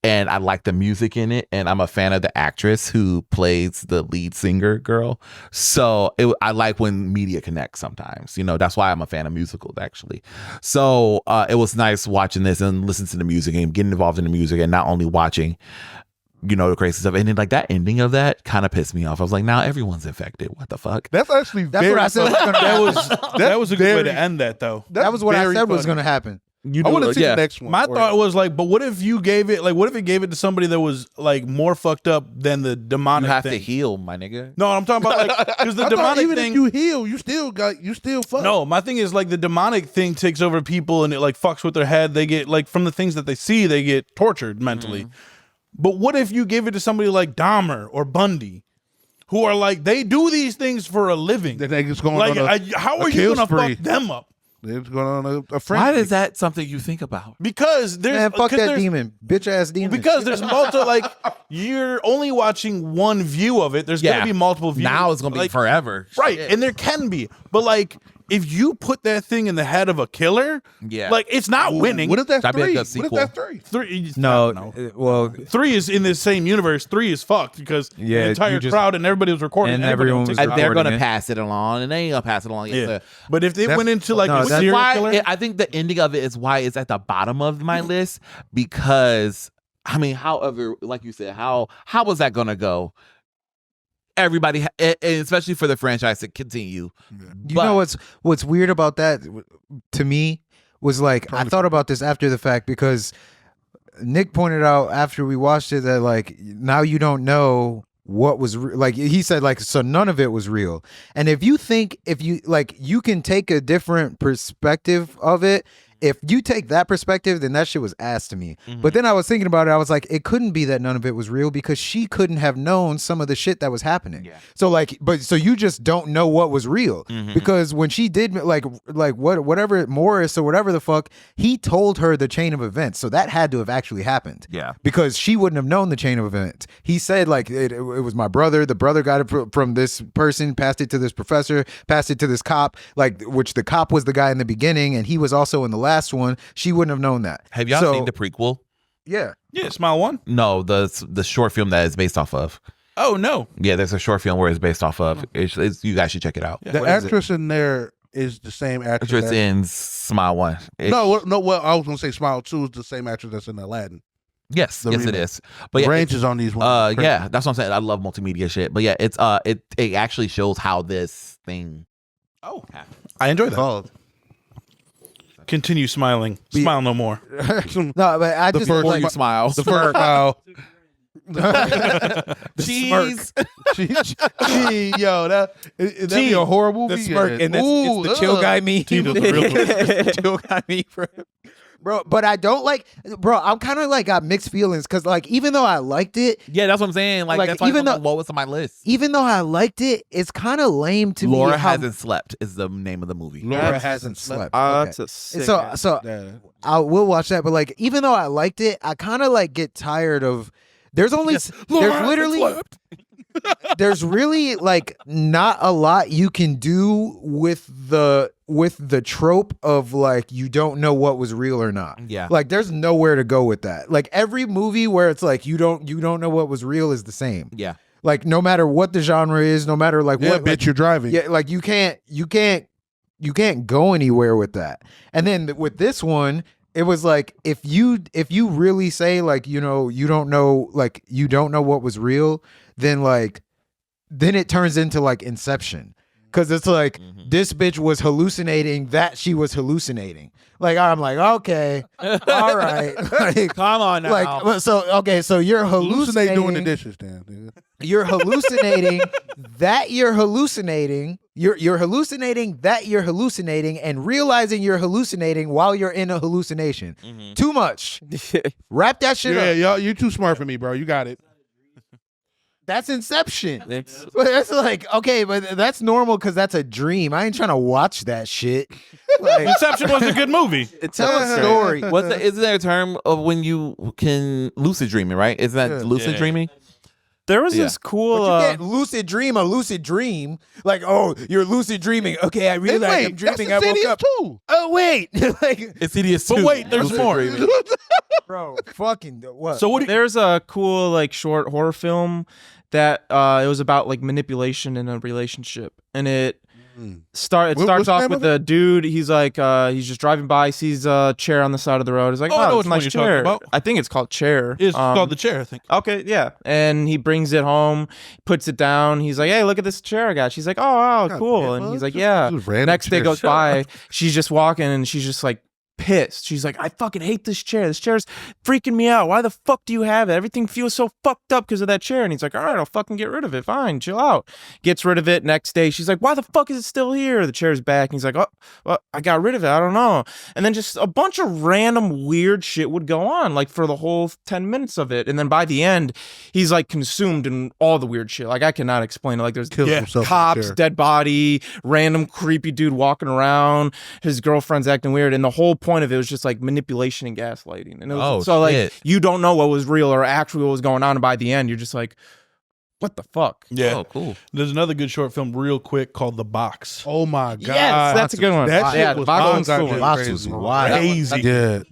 Speaker 4: and I like the music in it, and I'm a fan of the actress who plays the lead singer girl. So I like when media connects sometimes. That's why I'm a fan of musicals, actually. So it was nice watching this and listening to the music and getting involved in the music, and not only watching, the crazy stuff. And then like that ending of that kind of pissed me off. I was like, now everyone's infected. What the fuck?
Speaker 3: That's actually
Speaker 5: That's what I said was gonna happen.
Speaker 1: That was a good way to end that, though.
Speaker 5: That was what I
Speaker 3: very
Speaker 5: said was
Speaker 3: funny.
Speaker 5: going to happen.
Speaker 3: I want to see the next one.
Speaker 1: My
Speaker 3: Or-
Speaker 1: thought was like, but what if you gave it what if it gave it to somebody that was like more fucked up than the
Speaker 4: You
Speaker 1: demonic
Speaker 4: have
Speaker 1: thing?
Speaker 4: to heal, my nigga.
Speaker 1: No, I'm talking about like because the
Speaker 3: I thought
Speaker 1: demonic
Speaker 3: even
Speaker 1: thing.
Speaker 3: if you heal, you still fuck.
Speaker 1: No, my thing is like the demonic thing takes over people and it like fucks with their head. They get like from the things that they see, they get tortured mentally. But what if you gave it to somebody like Dahmer or Bundy, who are like they do these things for a living?
Speaker 3: Then they just going
Speaker 1: Like,
Speaker 3: on
Speaker 1: how
Speaker 3: a
Speaker 1: are you
Speaker 3: kill
Speaker 1: gonna
Speaker 3: spree.
Speaker 1: fuck them up?
Speaker 3: They're going on a
Speaker 4: Why
Speaker 3: frenzy.
Speaker 4: is that something you think about?
Speaker 1: Because there's
Speaker 5: Man, fuck
Speaker 1: 'cause
Speaker 5: that
Speaker 1: there's-
Speaker 5: demon. Bitch ass demon.
Speaker 1: Because there's multiple, like you're only watching one view of it. There's gonna be multiple views.
Speaker 4: Now it's gonna be
Speaker 1: like,
Speaker 4: forever.
Speaker 1: right,
Speaker 4: Shit.
Speaker 1: and there can be, but like if you put that thing in the head of a killer,
Speaker 4: Yeah.
Speaker 1: like it's not winning.
Speaker 3: What if that's
Speaker 4: That'd be a
Speaker 3: three?
Speaker 4: good
Speaker 3: What if
Speaker 4: sequel.
Speaker 3: that's three?
Speaker 1: Three?
Speaker 5: no,
Speaker 1: no.
Speaker 5: well,
Speaker 1: 3 is in the same universe. 3 is fucked because
Speaker 5: Yeah,
Speaker 1: the entire
Speaker 5: you just-
Speaker 1: crowd and everybody was recording.
Speaker 5: and
Speaker 1: everybody
Speaker 5: everyone
Speaker 1: on
Speaker 5: was
Speaker 1: TikTok.
Speaker 4: They're
Speaker 5: recording
Speaker 4: gonna
Speaker 5: it.
Speaker 4: pass it along, and they ain't gonna pass it along.
Speaker 1: Yeah, but if they went into like
Speaker 5: no,
Speaker 1: a
Speaker 5: that's
Speaker 1: serial
Speaker 4: why
Speaker 1: killer,
Speaker 4: I think the ending of it is why it's at the bottom of my list, because I mean, however, like you said, how was that gonna go? Everybody, and especially for the franchise to continue.
Speaker 5: you know what's weird about that to me was like I thought about this after the fact because Nick pointed out after we watched it that like now you don't know what was like he said like so none of it was real. And if you like you can take a different perspective of it. If you take that perspective, then that shit was ass to me. But then I was thinking about it. I was like, it couldn't be that none of it was real because she couldn't have known some of the shit that was happening.
Speaker 4: Yeah.
Speaker 5: So like, so you just don't know what was real because when she did like whatever Morris or whatever the fuck, he told her the chain of events. So that had to have actually happened.
Speaker 4: Yeah.
Speaker 5: Because she wouldn't have known the chain of events. He said like it was my brother. The brother got it from this person, passed it to this professor, passed it to this cop. Like which the cop was the guy in the beginning, and he was also in the last one. She wouldn't have known that.
Speaker 4: Have y'all seen the prequel?
Speaker 5: Yeah.
Speaker 1: yeah, Smile 1.
Speaker 4: No, the short film that is based off of.
Speaker 1: Oh no,
Speaker 4: Yeah, there's a short film where it's based off of. It's you guys should check it out.
Speaker 3: The actress in there is the same actress.
Speaker 4: Actress in Smile 1.
Speaker 3: No, well, I was gonna say Smile 2 is the same actress that's in Aladdin.
Speaker 4: Yes,
Speaker 3: the
Speaker 4: yes, it
Speaker 3: remake.
Speaker 4: is. But yeah,
Speaker 3: Ranges on these ones. crazy.
Speaker 4: yeah, that's what I'm saying. I love multimedia shit. But yeah, it's it actually shows how this thing.
Speaker 1: oh, I enjoy that.
Speaker 3: Called.
Speaker 1: Continue smiling. Smile no more.
Speaker 5: No, but I just
Speaker 3: first
Speaker 5: like
Speaker 4: You smile.
Speaker 3: The first smile.
Speaker 4: Cheese.
Speaker 3: Yo, that'd be a horrible
Speaker 2: The
Speaker 3: movie.
Speaker 2: smirk, and it's the chill guy meme.
Speaker 1: Tito's a real
Speaker 2: The chill guy meme for him.
Speaker 5: bro, but I don't like bro, I'm kind of like got mixed feelings because like even though I liked it,
Speaker 4: Yeah, that's what I'm saying. Like that's why
Speaker 5: even
Speaker 4: even
Speaker 5: though-
Speaker 4: the lowest on my list.
Speaker 5: even though I liked it, it's kind of lame to
Speaker 4: Laura
Speaker 5: me. how-
Speaker 4: hasn't slept is the name of the movie.
Speaker 3: Laura
Speaker 5: hasn't slept.
Speaker 2: Oh,
Speaker 5: Okay.
Speaker 2: that's a sick
Speaker 5: So
Speaker 2: ass.
Speaker 3: Yeah.
Speaker 5: I will watch that, but like even though I liked it, I kind of like get tired of. There's only there's literally there's really like not a lot you can do with the trope of like you don't know what was real or not.
Speaker 4: Yeah.
Speaker 5: Like there's nowhere to go with that. Like every movie where it's like you don't know what was real is the same.
Speaker 4: Yeah.
Speaker 5: Like no matter what the genre is, no matter like
Speaker 3: Yeah,
Speaker 5: what
Speaker 3: bitch,
Speaker 5: like,
Speaker 3: you're driving.
Speaker 5: yeah, like you can't go anywhere with that. And then with this one, it was like if you really say like you don't know what was real, then it turns into like Inception. because it's like this bitch was hallucinating that she was hallucinating. Like I'm like, okay, all right, like,
Speaker 4: Come on now.
Speaker 5: like so you're hallucinating
Speaker 3: doing the dishes, then.
Speaker 5: You're hallucinating that you're hallucinating. You're hallucinating that you're hallucinating and realizing you're hallucinating while you're in a hallucination. Too much. Wrap that shit up.
Speaker 3: Yeah, you're too smart for me, bro. You got it.
Speaker 5: That's Inception. But that's like, okay, but that's normal because that's a dream. I ain't trying to watch that shit. Like,
Speaker 1: Inception was a good movie.
Speaker 5: tell a story.
Speaker 4: Isn't there a term of when you can lucid dreaming, right? Isn't that lucid dreaming?
Speaker 2: There was this cool.
Speaker 5: But you can't lucid dream a lucid dream. Like, oh, you're lucid dreaming. Okay, I realize I'm dreaming. I woke up.
Speaker 3: Too.
Speaker 5: Oh wait, like,
Speaker 4: It's hideous too.
Speaker 1: But wait, there's more.
Speaker 5: bro, fucking what?
Speaker 1: So what?
Speaker 2: There's a cool like short horror film that it was about like manipulation in a relationship, and it starts
Speaker 3: what's the
Speaker 2: off
Speaker 3: name
Speaker 2: with
Speaker 3: of
Speaker 2: a dude. He's like he's just driving by, sees a chair on the side of the road. He's like,
Speaker 1: Oh, I know
Speaker 2: oh,
Speaker 1: which
Speaker 2: it's a
Speaker 1: one
Speaker 2: nice
Speaker 1: you're talking
Speaker 2: chair.
Speaker 1: about.
Speaker 2: I think it's called Chair.
Speaker 1: It's called The Chair, I think.
Speaker 2: Okay, yeah. And he brings it home, puts it down. He's like, hey, look at this chair I got. She's like, oh, wow, cool. And he's like, yeah. Next day goes by. She's just walking and she's just like pissed. She's like, I fucking hate this chair. This chair's freaking me out. Why the fuck do you have it? Everything feels so fucked up because of that chair. And he's like, all right, I'll fucking get rid of it. Fine, chill out. Gets rid of it. Next day, she's like, why the fuck is it still here? The chair's back. And he's like, oh, well, I got rid of it. I don't know. And then just a bunch of random weird shit would go on, like for the whole 10 minutes of it. And then by the end, he's like consumed in all the weird shit. Like I cannot explain it. Like there's cops, dead body, random creepy dude walking around, his girlfriend's acting weird. And the whole point of it was just like manipulation and gaslighting. And it was, like you don't know what was real or actually what was going on. And by the end, you're just like, what the fuck?
Speaker 1: Yeah.
Speaker 4: Oh, cool.
Speaker 1: There's another good short film, real quick, called The Box.
Speaker 3: Oh my god.
Speaker 2: Yes, that's a good one.
Speaker 3: That shit was
Speaker 2: Box
Speaker 3: cool.
Speaker 2: was
Speaker 5: Box was wild.
Speaker 1: Crazy.
Speaker 3: Yeah.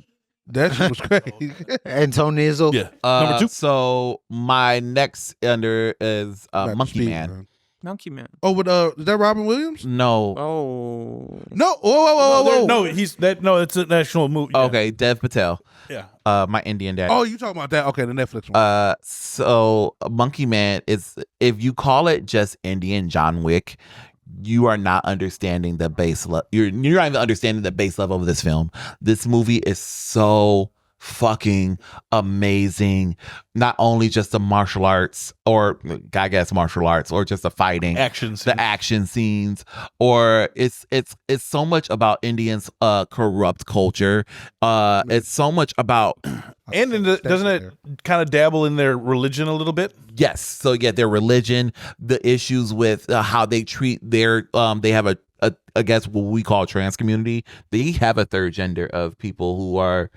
Speaker 3: That shit was crazy.
Speaker 5: Anton Nizzle.
Speaker 1: Yeah.
Speaker 4: Number
Speaker 1: 2.
Speaker 4: So my next under is Monkey Man.
Speaker 2: Monkey Man.
Speaker 3: Oh, with is that Robin Williams?
Speaker 4: No.
Speaker 2: Oh.
Speaker 3: No. Whoa.
Speaker 1: No, it's an actual movie. Yeah.
Speaker 4: Okay, Dev Patel.
Speaker 1: Yeah.
Speaker 4: My Indian dad.
Speaker 3: Oh, you talking about that? Okay, the Netflix one.
Speaker 4: So Monkey Man is, if you call it just Indian John Wick, you are not understanding the base level. You're not even understanding the base level of this film. This movie is so fucking amazing. Not only just the martial arts, or I guess martial arts, or just the fighting, the action scenes, or it's so much about Indians' corrupt culture. It's so much about,
Speaker 1: and doesn't it kind of dabble in their religion a little bit?
Speaker 4: yes. So yeah, their religion, the issues with how they treat their they have a I guess what we call trans community. They have a third gender of people who are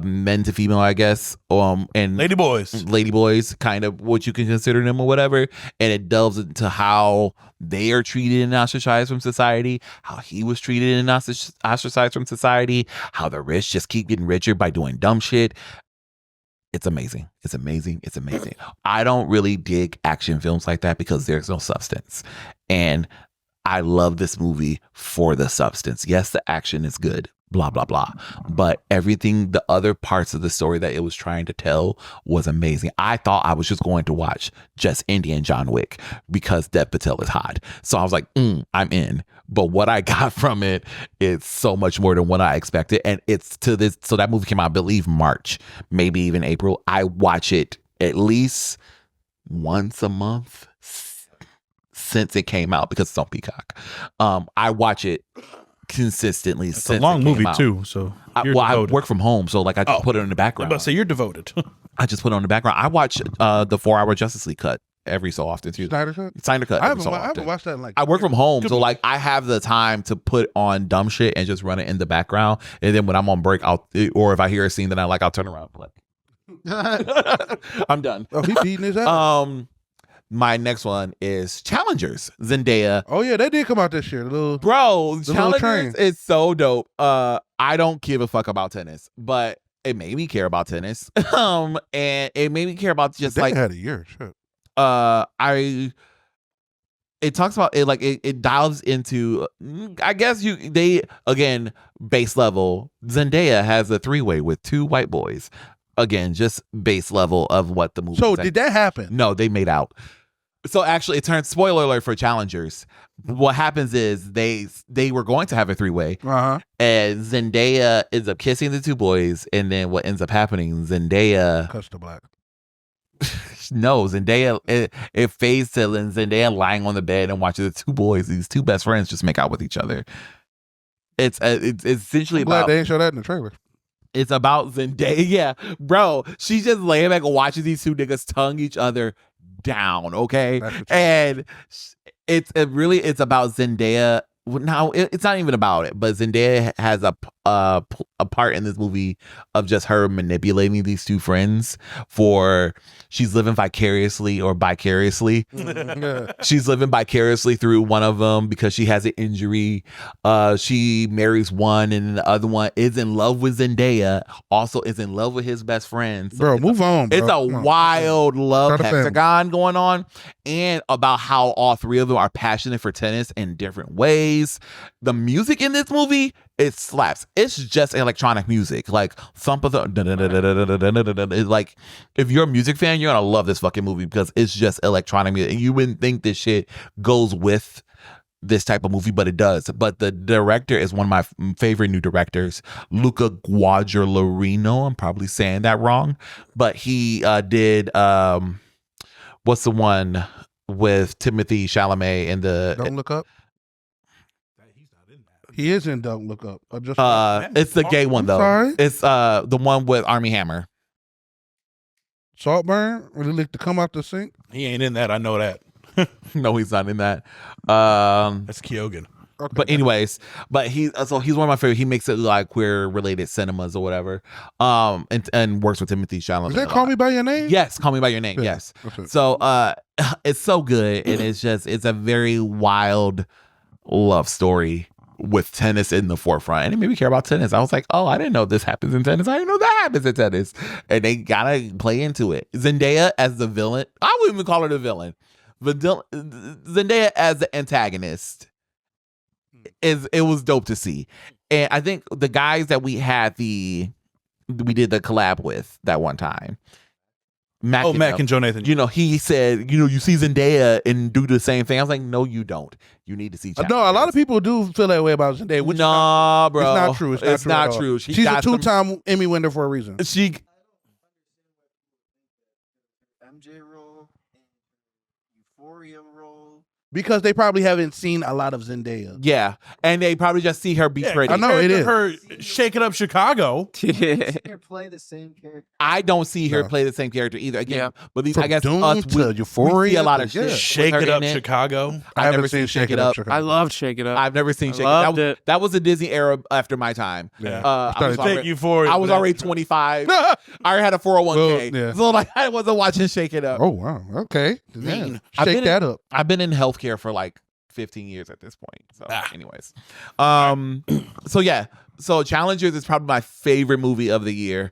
Speaker 4: men to female, I guess, and ladyboys, kind of what you can consider them or whatever. And it delves into how they are treated and ostracized from society, how he was treated and ostracized from society, how the rich just keep getting richer by doing dumb shit. It's amazing. It's amazing. It's amazing. I don't really dig action films like that because there's no substance. And I love this movie for the substance. Yes, the action is good, blah, blah, blah. But everything, the other parts of the story that it was trying to tell was amazing. I thought I was just going to watch just Indian John Wick because Dev Patel is hot. So I was like, I'm in. But what I got from it is so much more than what I expected. And it's to this. So that movie came out, I believe, March, maybe even April. I watch it at least once a month since it came out because it's on Peacock. I watch it consistently.
Speaker 1: It's a long movie too, so
Speaker 4: I work from home, so like I just put it in the background.
Speaker 1: I'm about to say you're devoted.
Speaker 4: I just put it on the background. I watch the 4-hour Justice League cut every so often too. Snyder cut. I
Speaker 3: haven't watched that in like.
Speaker 4: I work from home, so like I have the time to put on dumb shit and just run it in the background. And then when I'm on break, or if I hear a scene that I like, I'll turn around and play. I'm done.
Speaker 3: Oh, he's beating his ass.
Speaker 4: My next one is Challengers, Zendaya.
Speaker 3: Oh yeah, they did come out this year.
Speaker 4: Challengers is so dope. I don't give a fuck about tennis, but it made me care about tennis. And it made me care about just
Speaker 3: they had a year. Shit.
Speaker 4: It talks about it, like it dives into, I guess again, base level. Zendaya has a 3-way with 2 white boys. Again, just base level of what the movie.
Speaker 3: So did that happen?
Speaker 4: No, they made out. So actually, it turns spoiler alert for challengers. What happens is they were going to have a 3-way, and Zendaya ends up kissing the 2 boys, and then what ends up happening? Zendaya
Speaker 3: cuts to black.
Speaker 4: No, Zendaya. It fades to Zendaya lying on the bed and watching the 2 boys, these 2 best friends, just make out with each other. It's essentially
Speaker 3: I'm glad
Speaker 4: about.
Speaker 3: they didn't show that in the trailer.
Speaker 4: It's about Zendaya. Yeah, bro. She's just laying back and watching these 2 niggas tongue each other down. Okay, and it's about Zendaya. Now it's not even about it, but Zendaya has a part in this movie of just her manipulating these 2 friends for she's living vicariously or vicariously. She's living vicariously through one of them because she has an injury. She marries one, and the other one is in love with Zendaya. Also, is in love with his best friend. So
Speaker 3: bro, move on. Bro.
Speaker 4: It's a wild love hexagon going on, and about how all 3 of them are passionate for tennis in different ways. The music in this movie, it slaps. It's just electronic music, like thump of the like. If you're a music fan, you're gonna love this fucking movie because it's just electronic music. And you wouldn't think this shit goes with this type of movie, but it does. But the director is one of my favorite new directors, Luca Guadagnino. I'm probably saying that wrong, but he did what's the one with Timothée Chalamet and the
Speaker 3: Don't Look Up. He is in Don't Look Up.
Speaker 4: It's the gay one though.
Speaker 3: Sorry?
Speaker 4: It's the one with Armie Hammer.
Speaker 3: Saltburn? Really like to come out the sink?
Speaker 1: He ain't in that. I know that.
Speaker 4: No, he's not in that.
Speaker 1: That's Keoghan.
Speaker 3: Okay.
Speaker 4: But anyways, he's one of my favorite. He makes it like queer related cinemas or whatever. And works with Timothée Chalamet.
Speaker 3: Is that Call Me By Your Name?
Speaker 4: Yes, Call Me By Your Name.
Speaker 3: Yeah.
Speaker 4: Yes.
Speaker 3: Okay.
Speaker 4: So it's so good, and it's a very wild love story with tennis in the forefront, and it made me care about tennis. I was like, oh, I didn't know this happens in tennis. I didn't know that happens in tennis, and they gotta play into it. Zendaya as the villain. I wouldn't even call her the villain. Zendaya as the antagonist it was dope to see, and I think the guys that we did the collab with that one time. Mac
Speaker 1: and Joe Nathan.
Speaker 4: You know, he said, you see Zendaya and do the same thing. I was like, no, you don't. You need to see.
Speaker 3: No, a lot of people do feel that way about Zendaya. Which
Speaker 4: nah, bro,
Speaker 3: it's not true.
Speaker 4: It's not true.
Speaker 3: She's a 2-time Emmy winner for a reason.
Speaker 5: MJ role, Euphoria role.
Speaker 3: Because they probably haven't seen a lot of Zendaya.
Speaker 4: Yeah, and they probably just see her be pretty.
Speaker 3: I know it is.
Speaker 1: Her Shake It Up Chicago.
Speaker 5: Her play the same character.
Speaker 4: I don't see her play the same character either. Again, but these, I guess
Speaker 3: Doom
Speaker 4: us
Speaker 3: to
Speaker 4: we
Speaker 3: Euphoria,
Speaker 4: see a lot of
Speaker 3: yeah.
Speaker 4: shit.
Speaker 1: Shake
Speaker 4: with
Speaker 1: It
Speaker 4: her
Speaker 1: Up
Speaker 4: in
Speaker 1: Chicago.
Speaker 3: I haven't seen Shake It Up.
Speaker 2: I loved Shake It Up.
Speaker 4: I've never seen Shake It
Speaker 2: loved
Speaker 4: Up.
Speaker 2: it.
Speaker 4: That was a Disney era after my time.
Speaker 3: Yeah.
Speaker 4: I was
Speaker 1: Thank
Speaker 4: already,
Speaker 1: you for it.
Speaker 4: I was already 25. I already had a 401k.
Speaker 3: Well, yeah.
Speaker 4: So like I wasn't watching Shake It Up.
Speaker 3: Oh wow. Okay.
Speaker 4: Mean.
Speaker 3: Yeah. Shake that up.
Speaker 4: I've been in healthcare for like 15 years at this point. So anyways. So yeah. So Challengers is probably my favorite movie of the year.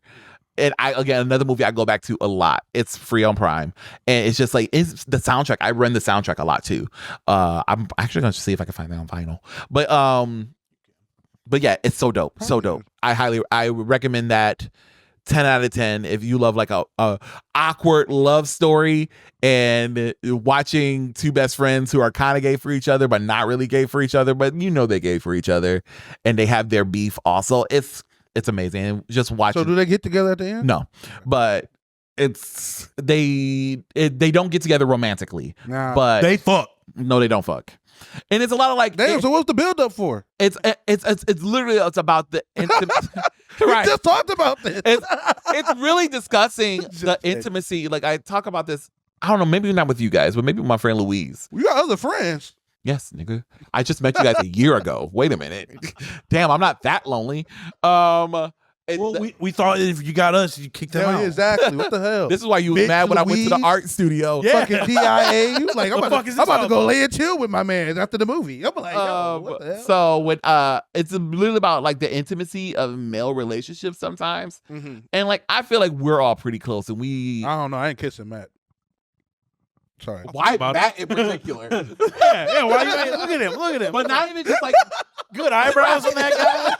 Speaker 4: And another movie I go back to a lot. It's free on Prime. And it's just like, it's the soundtrack. I run the soundtrack a lot too. I'm actually going to see if I can find that on vinyl. But yeah, it's so dope. So dope. I would recommend that. 10 out of 10 if you love like a awkward love story and watching 2 best friends who are kind of gay for each other but not really gay for each other, but they gay for each other, and they have their beef also. It's amazing. Just watch.
Speaker 3: So do they get together at the end?
Speaker 4: No, but it's they don't get together romantically.
Speaker 3: Nah.
Speaker 4: But
Speaker 1: They fuck.
Speaker 4: no, they don't fuck. And it's a lot of like,
Speaker 3: Damn, so what's the build up for?
Speaker 4: it's literally about the intimacy. Right.
Speaker 3: We just talked about this.
Speaker 4: It's really discussing the intimacy. Like I talk about this, I don't know, maybe not with you guys, but maybe with my friend Louise.
Speaker 3: We got other friends.
Speaker 4: Yes, nigga. I just met you guys a year ago. Wait a minute. Damn, I'm not that lonely.
Speaker 1: We thought if you got us, you kicked them
Speaker 3: Hell
Speaker 1: out.
Speaker 3: yeah, exactly. What the hell?
Speaker 4: This is why you was
Speaker 3: Bitch
Speaker 4: mad when I went to the
Speaker 3: Louise.
Speaker 4: art studio.
Speaker 1: Yeah.
Speaker 3: Fucking TIA. You like, I'm
Speaker 1: The
Speaker 3: about
Speaker 1: fuck is
Speaker 3: to
Speaker 1: this
Speaker 3: go
Speaker 1: about?
Speaker 3: lay and chill with my man after the movie. I'm like, yo, what the hell?
Speaker 4: So when it's literally about like the intimacy of male relationships sometimes.
Speaker 3: Mhm.
Speaker 4: And like I feel like we're all pretty close, and we
Speaker 3: I don't know. I ain't kissing Matt. Sorry.
Speaker 4: why
Speaker 1: About
Speaker 4: that in particular.
Speaker 1: Yeah, why you look at him.
Speaker 4: But not even just like
Speaker 1: Good eyebrows on that guy.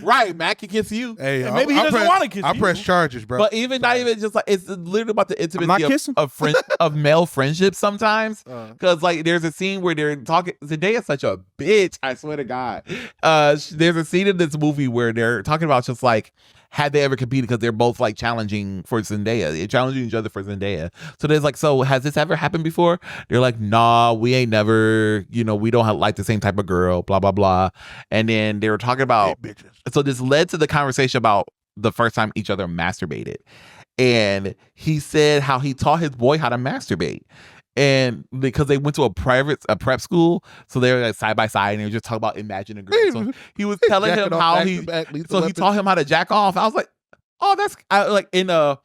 Speaker 4: Right, Matt can kiss you.
Speaker 3: Hey,
Speaker 1: And maybe he doesn't want to kiss
Speaker 3: I
Speaker 1: you.
Speaker 3: press charges, bro.
Speaker 4: But even not even just like it's literally about the
Speaker 2: not
Speaker 4: intimacy
Speaker 2: kissing.
Speaker 4: of of male friendships sometimes. Because like there's a scene where they're talking. Zendaya's such a bitch. I swear to God. There's a scene in this movie where they're talking about just like had they ever competed because they're both like challenging for Zendaya, they're challenging each other for Zendaya. So there's like, so has this ever happened before? They're like, nah, we ain't never. We don't have like the same type of girl. Blah blah blah. And then they were talking about.
Speaker 3: Hey, bitches.
Speaker 4: So this led to the conversation about the first time each other masturbated. And he said how he taught his boy how to masturbate. And because they went to a prep school, so they were like side by side and they were just talking about imagining girls. So he was telling him how he taught him how to jack off. I was like, oh, that's like in a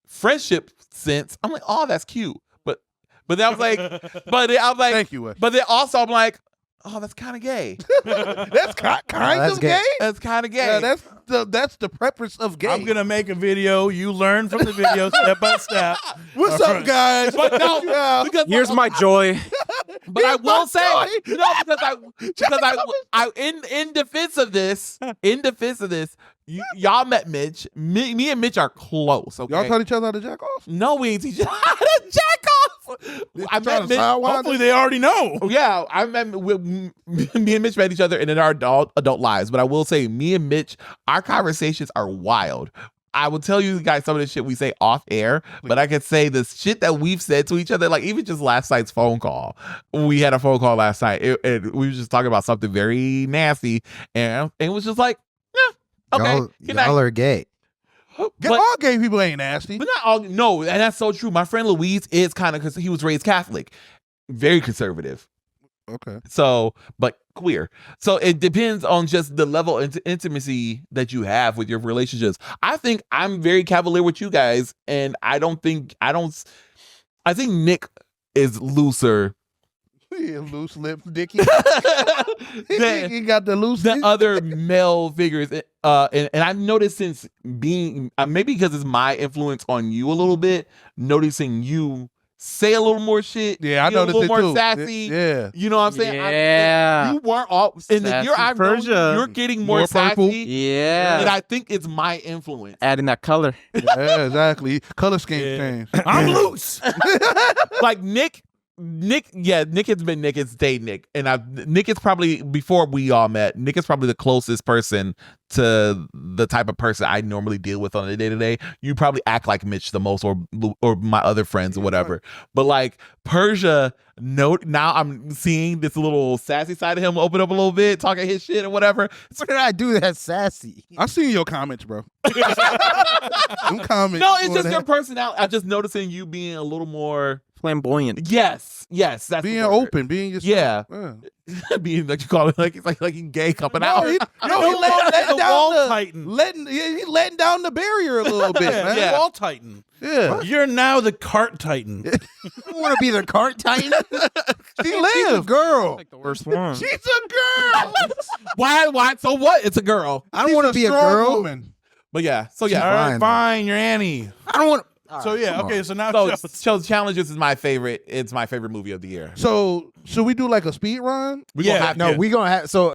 Speaker 4: friendship sense. I'm like, oh, that's cute. But then I was like,
Speaker 3: thank you, Wes.
Speaker 4: but then also I'm like, oh, that's kind of gay.
Speaker 3: That's kind
Speaker 5: that's
Speaker 3: of
Speaker 5: gay.
Speaker 3: gay.
Speaker 4: That's kind of gay.
Speaker 3: Yeah, that's the preference of gay.
Speaker 1: I'm gonna make a video. You learn from the video step by step.
Speaker 3: What's up, guys?
Speaker 4: But no,
Speaker 3: Yeah.
Speaker 4: because
Speaker 2: Here's my joy.
Speaker 4: But I will say,
Speaker 3: joy.
Speaker 4: because I in defense of this, y'all met Mitch. Me and Mitch are close. Okay,
Speaker 3: Y'all taught each other how to jack off?
Speaker 4: no, we ain't teach you how to jack off. I met Mitch.
Speaker 1: Hopefully, they already know.
Speaker 4: Yeah, I met me and Mitch met each other in our adult lives. But I will say, me and Mitch, our conversations are wild. I will tell you guys some of the shit we say off air, but I could say the shit that we've said to each other, like even just last night's phone call. We had a phone call last night, and we were just talking about something very nasty, and it was just like, okay,
Speaker 5: Y'all are gay.
Speaker 3: All gay people ain't nasty.
Speaker 4: But not all. No, and that's so true. My friend Louise is kind of, because he was raised Catholic, very conservative.
Speaker 3: Okay.
Speaker 4: So, but queer. So it depends on just the level of intimacy that you have with your relationships. I think I'm very cavalier with you guys, and I think Nick is looser.
Speaker 3: Yeah, loose lips, Dickie.
Speaker 4: than
Speaker 3: He got the loose
Speaker 4: the
Speaker 3: lips.
Speaker 4: other male figures. And I've noticed since being, maybe because it's my influence on you a little bit, noticing you say a little more shit.
Speaker 3: Yeah, I
Speaker 4: get a
Speaker 3: noticed
Speaker 4: little
Speaker 3: it
Speaker 4: more
Speaker 3: too.
Speaker 4: sassy.
Speaker 3: Yeah.
Speaker 4: You know what I'm saying?
Speaker 2: Yeah.
Speaker 4: You weren't all in the
Speaker 2: Sassy
Speaker 4: year I've known you,
Speaker 2: Persia.
Speaker 4: you're getting more
Speaker 3: More purple.
Speaker 4: sassy.
Speaker 2: Yeah.
Speaker 4: And I think it's my influence.
Speaker 2: Adding that color.
Speaker 3: Yeah, exactly. Color scheme change.
Speaker 1: I'm loose.
Speaker 4: Like Nick has been Nick. It's day Nick. And Nick is probably, before we all met, Nick is probably the closest person to the type of person I normally deal with on a day-to-day. You probably act like Mitch the most, or my other friends or whatever. But like Persia, now I'm seeing this little sassy side of him open up a little bit, talking his shit or whatever.
Speaker 5: What did I do that's sassy?
Speaker 3: I seen your comments, bro. Them comments.
Speaker 4: No, it's just
Speaker 3: boy,
Speaker 4: your personality. I'm just noticing you being a little more
Speaker 2: Flamboyant.
Speaker 4: yes, that's the
Speaker 3: being
Speaker 4: word.
Speaker 3: open, being yourself.
Speaker 4: Yeah. Being like you call it, like he's gay coming
Speaker 3: No,
Speaker 4: out.
Speaker 3: he
Speaker 1: The wall
Speaker 3: down
Speaker 1: tighten.
Speaker 3: he letting down the barrier a little bit, man.
Speaker 4: Yeah.
Speaker 1: Wall tighten.
Speaker 3: Yeah.
Speaker 1: You're now the cart titan.
Speaker 5: You want to be the cart titan?
Speaker 3: She
Speaker 5: She's a
Speaker 3: lives.
Speaker 5: girl.
Speaker 2: Like the worst one.
Speaker 3: She's a girl.
Speaker 4: Why? So what? It's a girl.
Speaker 5: I don't want to be a
Speaker 3: strong
Speaker 5: girl.
Speaker 3: woman.
Speaker 4: But yeah. So
Speaker 1: All
Speaker 4: yeah.
Speaker 1: right,
Speaker 5: Fine.
Speaker 1: fine. You're Annie.
Speaker 5: I don't want.
Speaker 1: So yeah, okay. So now
Speaker 4: So Challenges is my favorite. It's my favorite movie of the year.
Speaker 3: So should we do like a speed run?
Speaker 4: We gonna
Speaker 1: Yeah,
Speaker 4: have
Speaker 5: No,
Speaker 4: to.
Speaker 5: we gonna have. So